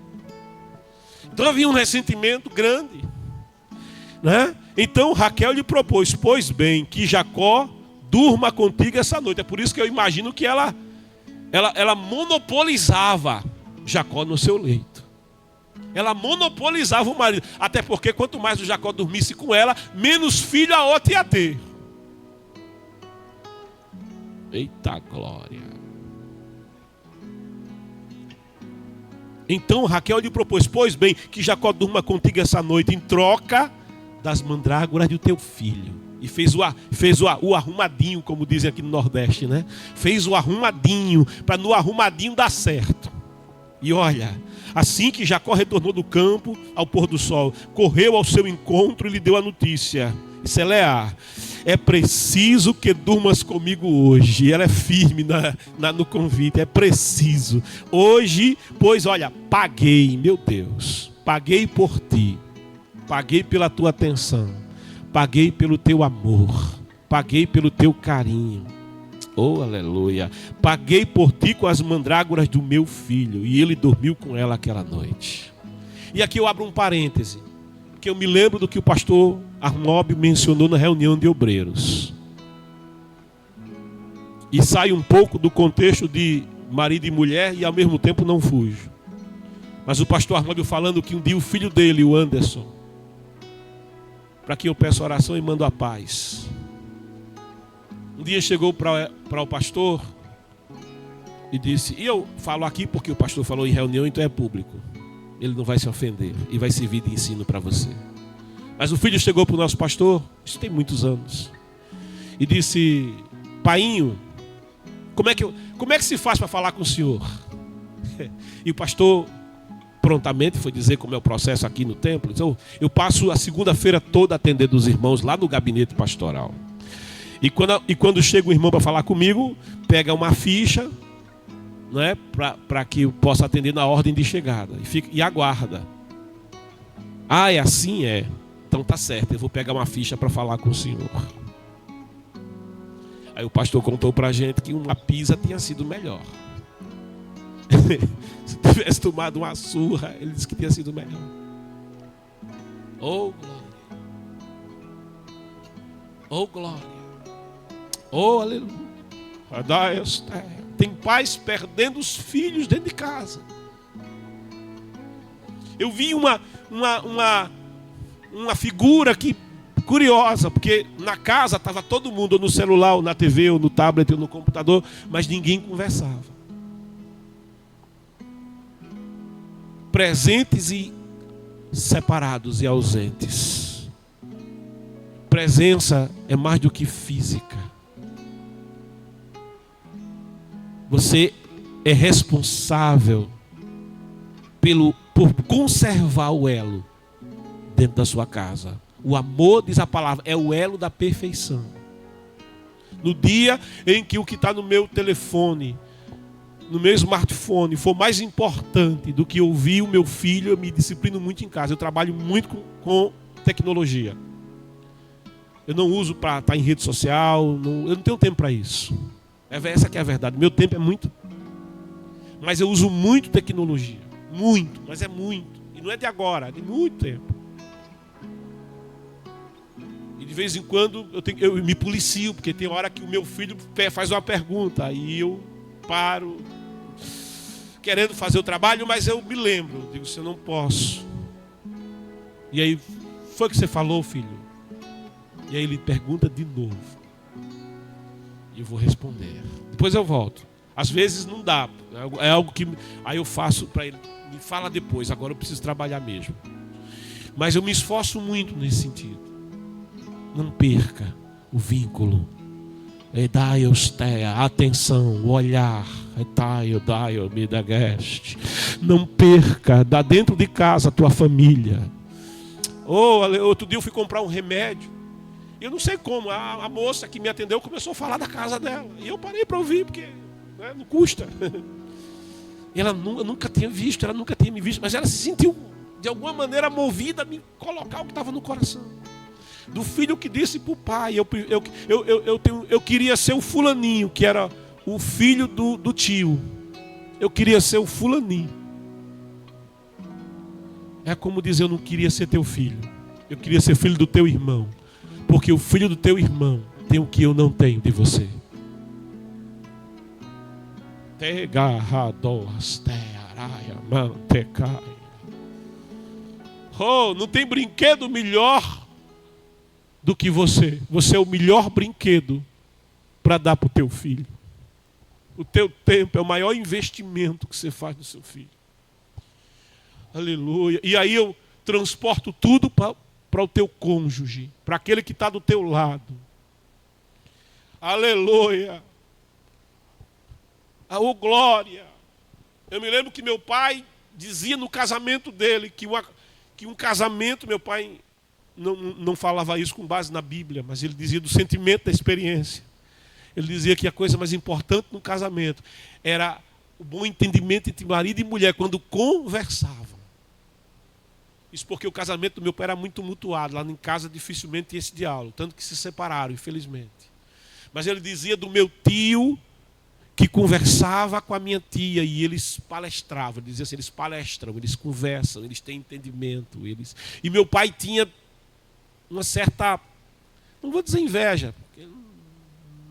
Então havia um ressentimento grande. né? Então Raquel lhe propôs: pois bem, que Jacó durma contigo essa noite. É por isso que eu imagino que ela monopolizava Jacó no seu leito. Ela monopolizava o marido. Até porque quanto mais o Jacó dormisse com ela, menos filho a outra ia ter. Eita glória. Então Raquel lhe propôs: pois bem, que Jacó durma contigo essa noite em troca das mandrágoras do teu filho. E fez o arrumadinho, como dizem aqui no Nordeste, né? Fez o arrumadinho, para no arrumadinho dar certo. E olha, assim que Jacó retornou do campo ao pôr do sol, correu ao seu encontro e lhe deu a notícia: isso é Leá, é preciso que durmas comigo hoje. Ela é firme no convite, é preciso. Hoje, pois olha, paguei, meu Deus, paguei por ti, paguei pela tua atenção, paguei pelo teu amor, paguei pelo teu carinho. Oh, aleluia. Paguei por ti com as mandrágoras do meu filho. E ele dormiu com ela aquela noite. E aqui eu abro um parêntese, que eu me lembro do que o pastor Arnóbio mencionou na reunião de obreiros. E sai um pouco do contexto de marido e mulher e ao mesmo tempo não fujo. Mas o pastor Arnóbio falando que um dia o filho dele, o Anderson, para quem eu peço oração e mando a paz, um dia chegou para o pastor e disse, e eu falo aqui porque o pastor falou em reunião, então é público, ele não vai se ofender e vai servir de ensino para você. Mas o filho chegou para o nosso pastor, isso tem muitos anos, e disse: painho, como é que se faz para falar com o senhor? E o pastor prontamente foi dizer como é o processo aqui no templo. Então, eu passo a segunda-feira toda atendendo os irmãos lá no gabinete pastoral. E quando chega o irmão para falar comigo, pega uma ficha, né, para que eu possa atender na ordem de chegada. E aguarda. Ah, é assim? É. Então tá certo, eu vou pegar uma ficha para falar com o senhor. Aí o pastor contou para a gente que uma pizza tinha sido melhor. Se tivesse tomado uma surra, ele disse que tinha sido melhor. Oh, glória. Oh, glória. Oh, aleluia. Tem pais perdendo os filhos dentro de casa. Eu vi uma figura que curiosa, porque na casa estava todo mundo, ou no celular, ou na TV, ou no tablet, ou no computador, mas ninguém conversava. Presentes e separados e ausentes. Presença é mais do que física. Você é responsável por conservar o elo dentro da sua casa. O amor, diz a palavra, é o elo da perfeição. No dia em que o que está no meu telefone, no meu smartphone, for mais importante do que ouvir o meu filho, eu me disciplino muito em casa. Eu trabalho muito com tecnologia. Eu não uso para estar em rede social, eu não tenho tempo para isso. Essa que é a verdade. Meu tempo é muito. Mas eu uso muito tecnologia. Muito, mas é muito. E não é de agora, é de muito tempo. E de vez em quando eu me policio, porque tem hora que o meu filho faz uma pergunta, aí eu paro, querendo fazer o trabalho, mas eu me lembro, eu digo, eu não posso. E aí, foi o que você falou, filho? E aí ele pergunta de novo. E eu vou responder. Depois eu volto. Às vezes não dá. É algo que aí eu faço para ele. Me fala depois. Agora eu preciso trabalhar mesmo. Mas eu me esforço muito nesse sentido. Não perca o vínculo. A atenção, o olhar. Não perca. Dá dentro de casa a tua família. Outro dia eu fui comprar um remédio. Eu não sei como, a moça que me atendeu começou a falar da casa dela. E eu parei para ouvir, porque não custa. Ela nunca tinha visto, ela nunca tinha me visto, mas ela se sentiu, de alguma maneira, movida a me colocar o que estava no coração. Do filho que disse para o pai, eu queria ser o fulaninho, que era o filho do tio. Eu queria ser o fulaninho. É como dizer, eu não queria ser teu filho. Eu queria ser filho do teu irmão, porque o filho do teu irmão tem o que eu não tenho de você. Oh, não tem brinquedo melhor do que você. Você é o melhor brinquedo para dar para o teu filho. O teu tempo é o maior investimento que você faz no seu filho. Aleluia. E aí eu transporto tudo para o teu cônjuge, para aquele que está do teu lado. Aleluia. Oh, glória. Eu me lembro que meu pai dizia no casamento dele que um casamento, meu pai não falava isso com base na Bíblia, mas ele dizia do sentimento da experiência. Ele dizia que a coisa mais importante no casamento era o bom entendimento entre marido e mulher quando conversavam. Isso porque o casamento do meu pai era muito tumultuado. Lá em casa dificilmente tinha esse diálogo, tanto que se separaram, infelizmente. Mas ele dizia do meu tio que conversava com a minha tia e eles palestravam. Ele dizia assim, eles palestram, eles conversam, eles têm entendimento. E meu pai tinha uma certa, não vou dizer inveja, porque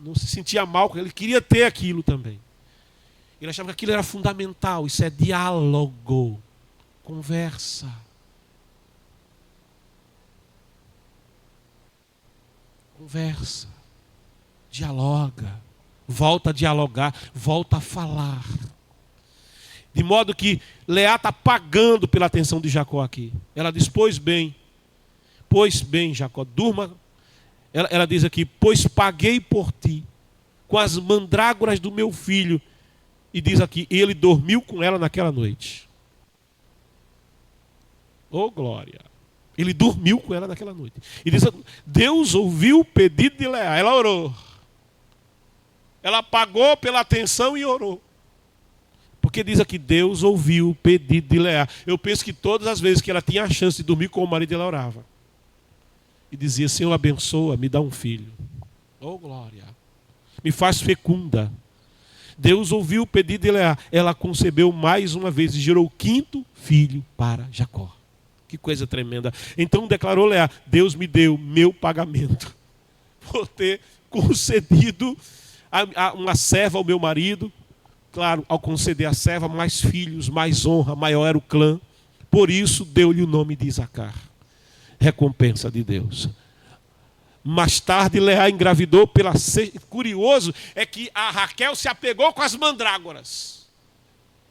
não se sentia mal, porque ele queria ter aquilo também. Ele achava que aquilo era fundamental. Isso é diálogo, conversa. Conversa, dialoga, volta a dialogar, volta a falar. De modo que Leá está pagando pela atenção de Jacó aqui. Ela diz, pois bem, Jacó, durma. Ela diz aqui, pois paguei por ti com as mandrágoras do meu filho. E diz aqui, ele dormiu com ela naquela noite. Oh, glória! Ele dormiu com ela naquela noite. E diz, Deus ouviu o pedido de Leá. Ela orou. Ela pagou pela atenção e orou. Porque diz aqui, Deus ouviu o pedido de Leá. Eu penso que todas as vezes que ela tinha a chance de dormir com o marido, ela orava. E dizia, Senhor, abençoa, me dá um filho. Oh, glória. Me faz fecunda. Deus ouviu o pedido de Leá. Ela concebeu mais uma vez e gerou o 5º filho para Jacó. Que coisa tremenda. Então declarou Leá, Deus me deu meu pagamento por ter concedido uma serva ao meu marido. Claro, ao conceder a serva, mais filhos, mais honra, maior era o clã. Por isso deu-lhe o nome de Isacar. Recompensa de Deus. Mais tarde Leá engravidou pela... Curioso é que a Raquel se apegou com as mandrágoras.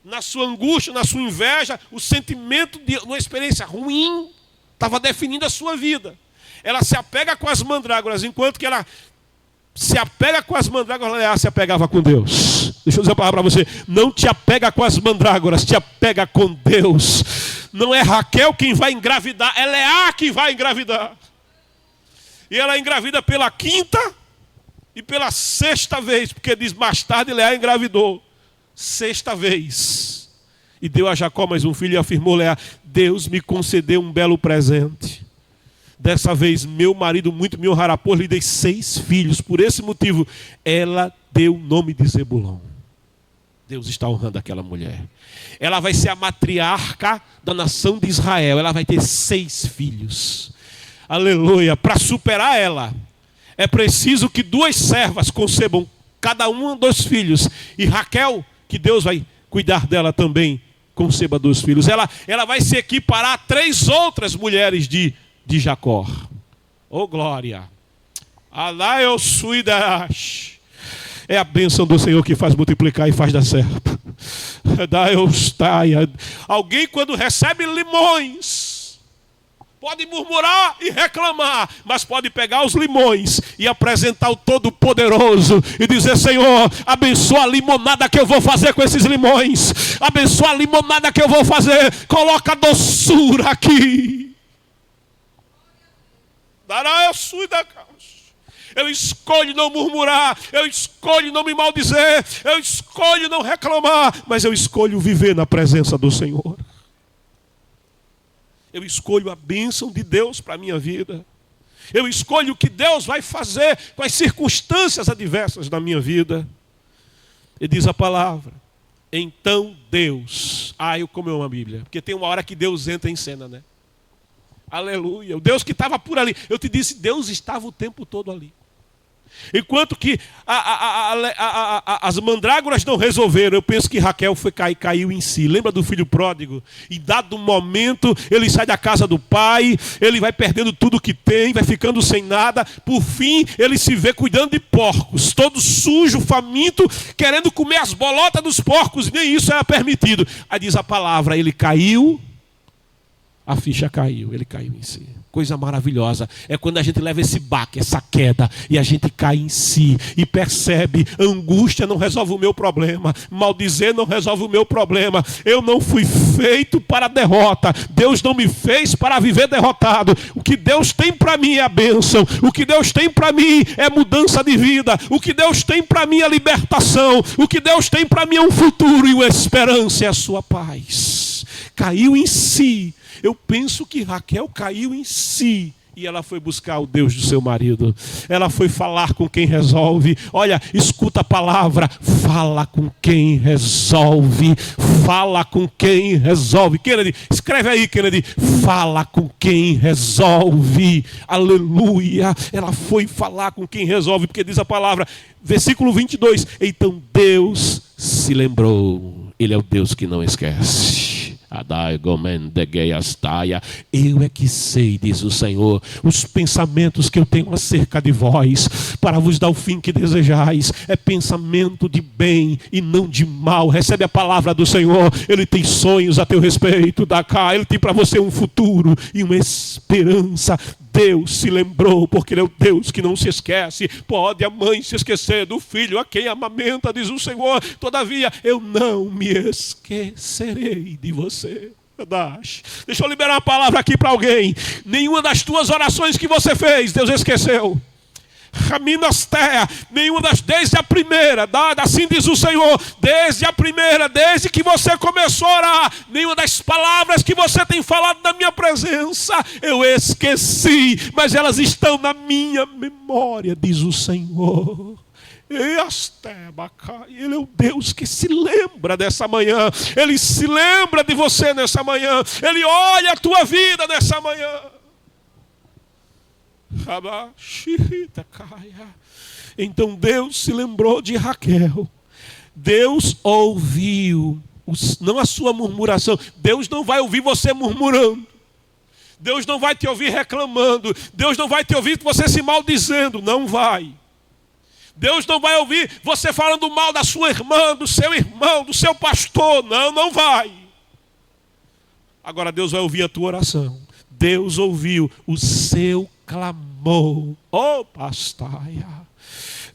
Na sua angústia, na sua inveja, o sentimento de uma experiência ruim estava definindo a sua vida. Ela se apega com as mandrágoras, enquanto que ela se apega com as mandrágoras, Leá se apegava com Deus. Deixa eu dizer uma palavra para você, não te apega com as mandrágoras, te apega com Deus. Não é Raquel quem vai engravidar, é Leá quem vai engravidar. E ela engravida pela 5ª e pela 6ª vez, porque diz mais tarde Leá engravidou. 6ª vez. E deu a Jacó mais um filho e afirmou Leá, Deus me concedeu um belo presente. Dessa vez meu marido muito me honrará, pois lhe dei 6 filhos. Por esse motivo ela deu o nome de Zebulon. Deus está honrando aquela mulher. Ela vai ser a matriarca da nação de Israel. Ela vai ter 6 filhos. Aleluia. Para superar ela, é preciso que 2 servas concebam cada uma 2 filhos. E Raquel, que Deus vai cuidar dela também, conceba 2 filhos. Ela vai se equiparar a 3 outras mulheres de Jacó. Oh, glória. É a bênção do Senhor que faz multiplicar e faz dar certo. Alguém quando recebe limões pode murmurar e reclamar, mas pode pegar os limões e apresentar o Todo-Poderoso e dizer, Senhor, abençoa a limonada que eu vou fazer com esses limões. Abençoa a limonada que eu vou fazer. Coloca doçura aqui. Eu escolho não murmurar, eu escolho não me maldizer, eu escolho não reclamar, mas eu escolho viver na presença do Senhor. Eu escolho a bênção de Deus para a minha vida. Eu escolho o que Deus vai fazer com as circunstâncias adversas da minha vida. E diz a palavra, então Deus... eu como amo a Bíblia, porque tem uma hora que Deus entra em cena, né? Aleluia. O Deus que estava por ali. Eu te disse, Deus estava o tempo todo ali. Enquanto que as mandrágoras não resolveram, eu penso que Raquel caiu em si. Lembra do filho pródigo? E dado um momento, ele sai da casa do pai, ele vai perdendo tudo que tem, vai ficando sem nada. Por fim, ele se vê cuidando de porcos, todo sujo, faminto, querendo comer as bolotas dos porcos. Nem isso era permitido. Aí diz a palavra, ele caiu, a ficha caiu, ele caiu em si. Coisa maravilhosa é quando a gente leva esse baque, essa queda, e a gente cai em si e percebe, angústia não resolve o meu problema, maldizer não resolve o meu problema. Eu não fui feito para a derrota. Deus não me fez para viver derrotado. O que Deus tem para mim é a bênção. O que Deus tem para mim é mudança de vida. O que Deus tem para mim é libertação. O que Deus tem para mim é um futuro e uma esperança, é a sua paz. Caiu em si. Eu penso que Raquel caiu em si e ela foi buscar o Deus do seu marido. Ela foi falar com quem resolve. Olha, escuta a palavra, fala com quem resolve. Fala com quem resolve. Kennedy, escreve aí, Kennedy. Fala com quem resolve. Aleluia. Ela foi falar com quem resolve, porque diz a palavra, versículo 22. Então Deus se lembrou. Ele é o Deus que não esquece. Eu é que sei, diz o Senhor, os pensamentos que eu tenho acerca de vós, para vos dar o fim que desejais. É pensamento de bem e não de mal. Recebe a palavra do Senhor. Ele tem sonhos a teu respeito. Ele tem para você um futuro e uma esperança. Deus se lembrou, porque Ele é o Deus que não se esquece. Pode a mãe se esquecer do filho a quem amamenta, diz o Senhor. Todavia, eu não me esquecerei de você. Deixa eu liberar uma palavra aqui para alguém. Nenhuma das tuas orações que você fez, Deus esqueceu. Nenhuma desde a primeira, assim diz o Senhor, desde a primeira, desde que você começou a orar, nenhuma das palavras que você tem falado na minha presença, eu esqueci, mas elas estão na minha memória, diz o Senhor. Ele é o Deus que se lembra dessa manhã. Ele se lembra de você nessa manhã. Ele olha a tua vida nessa manhã. Então Deus se lembrou de Raquel. Deus ouviu, não a sua murmuração. Deus não vai ouvir você murmurando. Deus não vai te ouvir reclamando. Deus não vai te ouvir você se maldizendo. Não vai. Deus não vai ouvir você falando mal da sua irmã, do seu irmão, do seu pastor. Não vai. Agora Deus vai ouvir a tua oração. Deus ouviu o seu clamor. Oh, pastaia.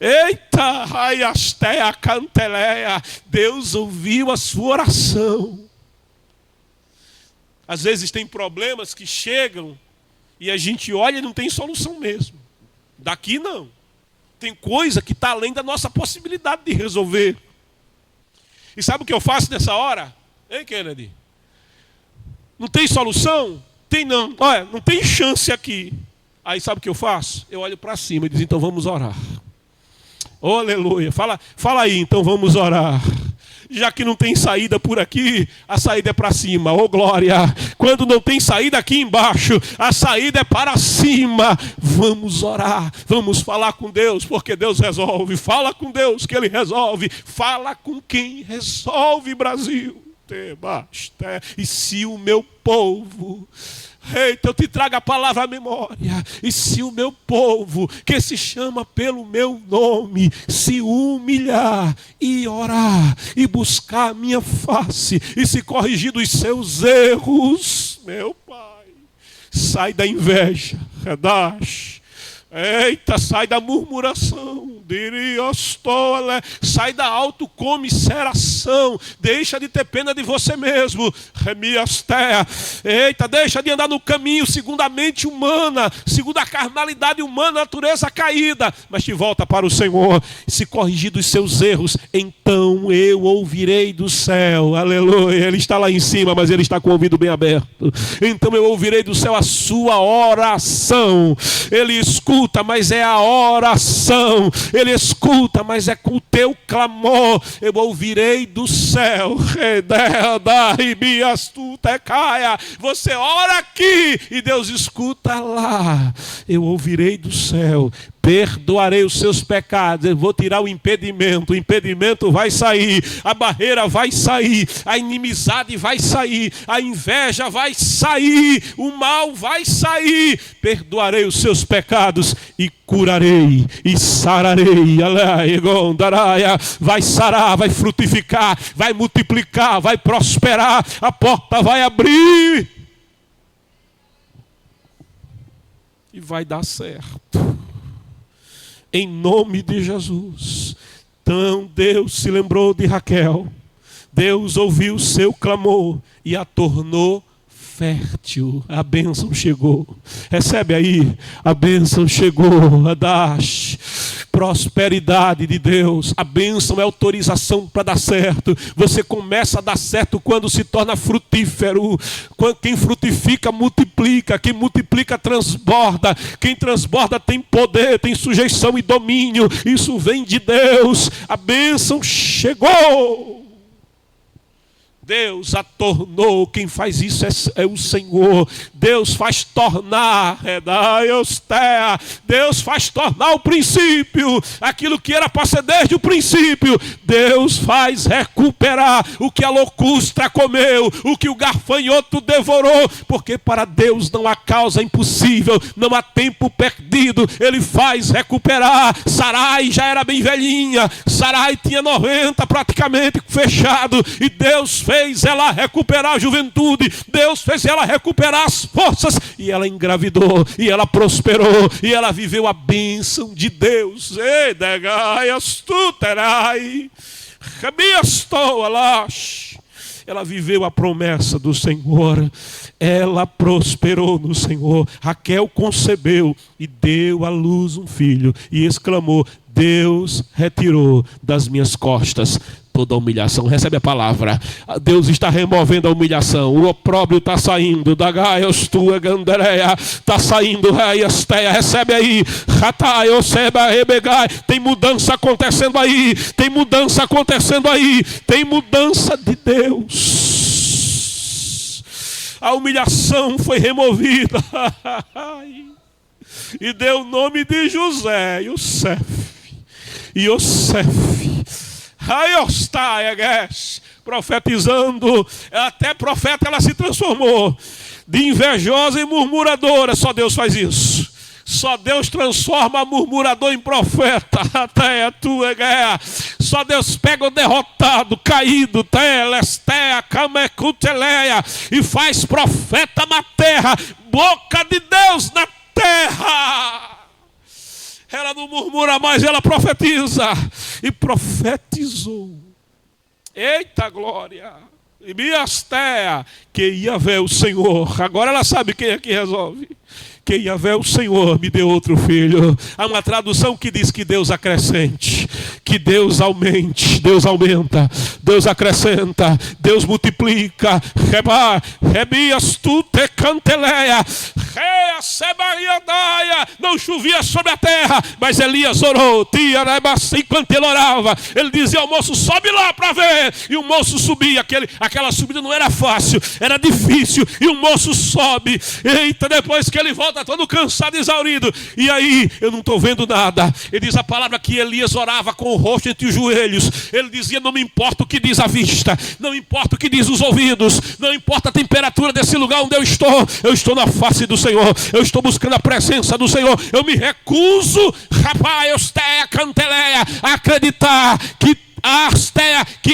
Eita, raiasteia, canteleia. Deus ouviu a sua oração. Às vezes tem problemas que chegam e a gente olha e não tem solução mesmo. Daqui não. Tem coisa que está além da nossa possibilidade de resolver. E sabe o que eu faço nessa hora? Hein, Kennedy? Não tem solução? Tem não. Olha, não tem chance aqui. Aí sabe o que eu faço? Eu olho para cima e digo, então vamos orar. Oh, aleluia. Fala aí, então vamos orar. Já que não tem saída por aqui, a saída é para cima. Oh, glória. Quando não tem saída aqui embaixo, a saída é para cima. Vamos orar. Vamos falar com Deus, porque Deus resolve. Fala com Deus que Ele resolve. Fala com quem resolve, Brasil. E se o meu povo... Eita, eu te trago a palavra à memória. E se o meu povo, que se chama pelo meu nome, se humilhar e orar e buscar a minha face e se corrigir dos seus erros, meu Pai, sai da inveja, Redash. Eita, sai da murmuração, sai da autocomisseração, deixa de ter pena de você mesmo, eita, deixa de andar no caminho segundo a mente humana, segundo a carnalidade humana, a natureza caída, mas te volta para o Senhor, se corrigir dos seus erros, então eu ouvirei do céu, aleluia, Ele está lá em cima, mas Ele está com o ouvido bem aberto, então eu ouvirei do céu a sua oração, Ele escuta, mas é a oração. Ele escuta, mas é com o teu clamor. Eu ouvirei do céu. Você ora aqui e Deus escuta lá. Eu ouvirei do céu. Perdoarei os seus pecados, eu vou tirar o impedimento vai sair, a barreira vai sair, a inimizade vai sair, a inveja vai sair, o mal vai sair. Perdoarei os seus pecados e curarei e sararei. Vai sarar, vai frutificar, vai multiplicar, vai prosperar, a porta vai abrir e vai dar certo. Em nome de Jesus. Então Deus se lembrou de Raquel. Deus ouviu o seu clamor e a tornou fértil. A bênção chegou. Recebe aí. A bênção chegou. Adash. Prosperidade de Deus. A bênção é autorização para dar certo. Você começa a dar certo quando se torna frutífero. Quem frutifica, multiplica. Quem multiplica, transborda. Quem transborda tem poder, tem sujeição e domínio. Isso vem de Deus. A bênção chegou. Deus a tornou. Quem faz isso é o Senhor. Deus faz tornar. Deus faz tornar o princípio. Aquilo que era para ser desde o princípio. Deus faz recuperar o que a locustra comeu, o que o gafanhoto devorou. Porque para Deus não há causa impossível, não há tempo perdido. Ele faz recuperar. Sarai já era bem velhinha. Sarai tinha 90 praticamente fechado. E Deus fez ela recuperar a juventude, Deus fez ela recuperar as forças, e ela engravidou, e ela prosperou, e ela viveu a bênção de Deus. Ela viveu a promessa do Senhor, ela prosperou no Senhor. Raquel concebeu e deu à luz um filho, e exclamou: Deus retirou das minhas costas toda a humilhação. Recebe a palavra. Deus está removendo a humilhação. O opróbrio está saindo. Da Gaios tua gandereia está saindo. Recebe aí. Tem mudança acontecendo aí. Tem mudança acontecendo aí. Tem mudança de Deus. A humilhação foi removida. E deu o nome de José. Yosef. Profetizando, até profeta ela se transformou, de invejosa e murmuradora. Só Deus faz isso. Só Deus transforma murmurador em profeta. Até a tua guerra. Só Deus pega o derrotado, caído, e faz profeta na terra. Boca de Deus na terra. Ela não murmura mais, ela profetiza. E profetizou. Eita glória. E Biastea, que Yahvé o Senhor. Agora ela sabe quem é que resolve. Que Yahvé o Senhor me deu outro filho. Há uma tradução que diz que Deus acrescente, que Deus aumente, Deus aumenta, Deus acrescenta, Deus multiplica. Não chovia sobre a terra, mas Elias orou. Enquanto ele orava, ele dizia ao moço: sobe lá para ver. E o moço subia. Aquela subida não era fácil, era difícil. E o moço sobe. Eita, depois que ele volta todo cansado e exaurido. E aí, eu não estou vendo nada. Ele diz a palavra que Elias orava com o rosto entre os joelhos. Ele dizia: não me importa o que diz a vista, não importa o que diz os ouvidos, não importa a temperatura desse lugar onde eu estou na face do Senhor, eu estou buscando a presença do Senhor. Eu me recuso, rapaz, a acreditar que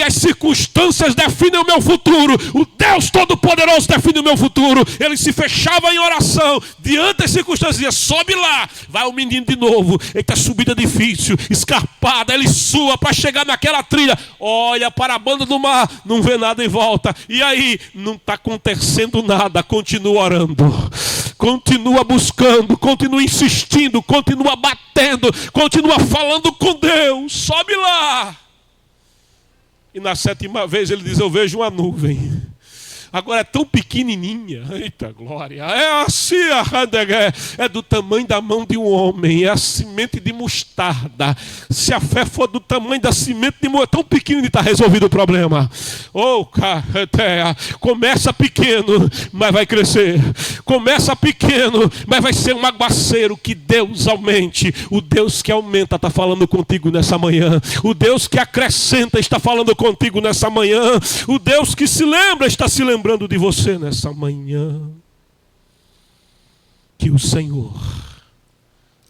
as circunstâncias definem o meu futuro. O Deus Todo-Poderoso define o meu futuro. Ele se fechava em oração diante das circunstâncias, dizia: sobe lá. Vai o menino de novo. Eita, subida difícil, escarpada. Ele sua para chegar naquela trilha. Olha para a banda do mar, não vê nada em volta. E aí, não está acontecendo nada. Continua orando, continua buscando, continua insistindo, continua batendo, continua falando com Deus. Sobe lá. E na 7ª vez ele diz: eu vejo uma nuvem. Agora é tão pequenininha. Eita glória. É assim, é do tamanho da mão de um homem. É a semente de mostarda. Se a fé for do tamanho da semente de mostarda, tão pequenininha, está resolvido o problema. Oh, cara, começa pequeno, mas vai crescer. Começa pequeno, mas vai ser um aguaceiro. Que Deus aumente. O Deus que aumenta está falando contigo nessa manhã. O Deus que acrescenta está falando contigo nessa manhã. O Deus que se lembra está se lembrando de você nessa manhã. Que o Senhor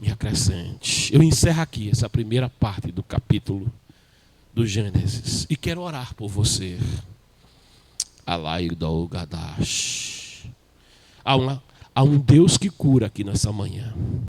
me acrescente. Eu encerro aqui essa primeira parte do capítulo do Gênesis e quero orar por você. Há um Deus que cura aqui nessa manhã.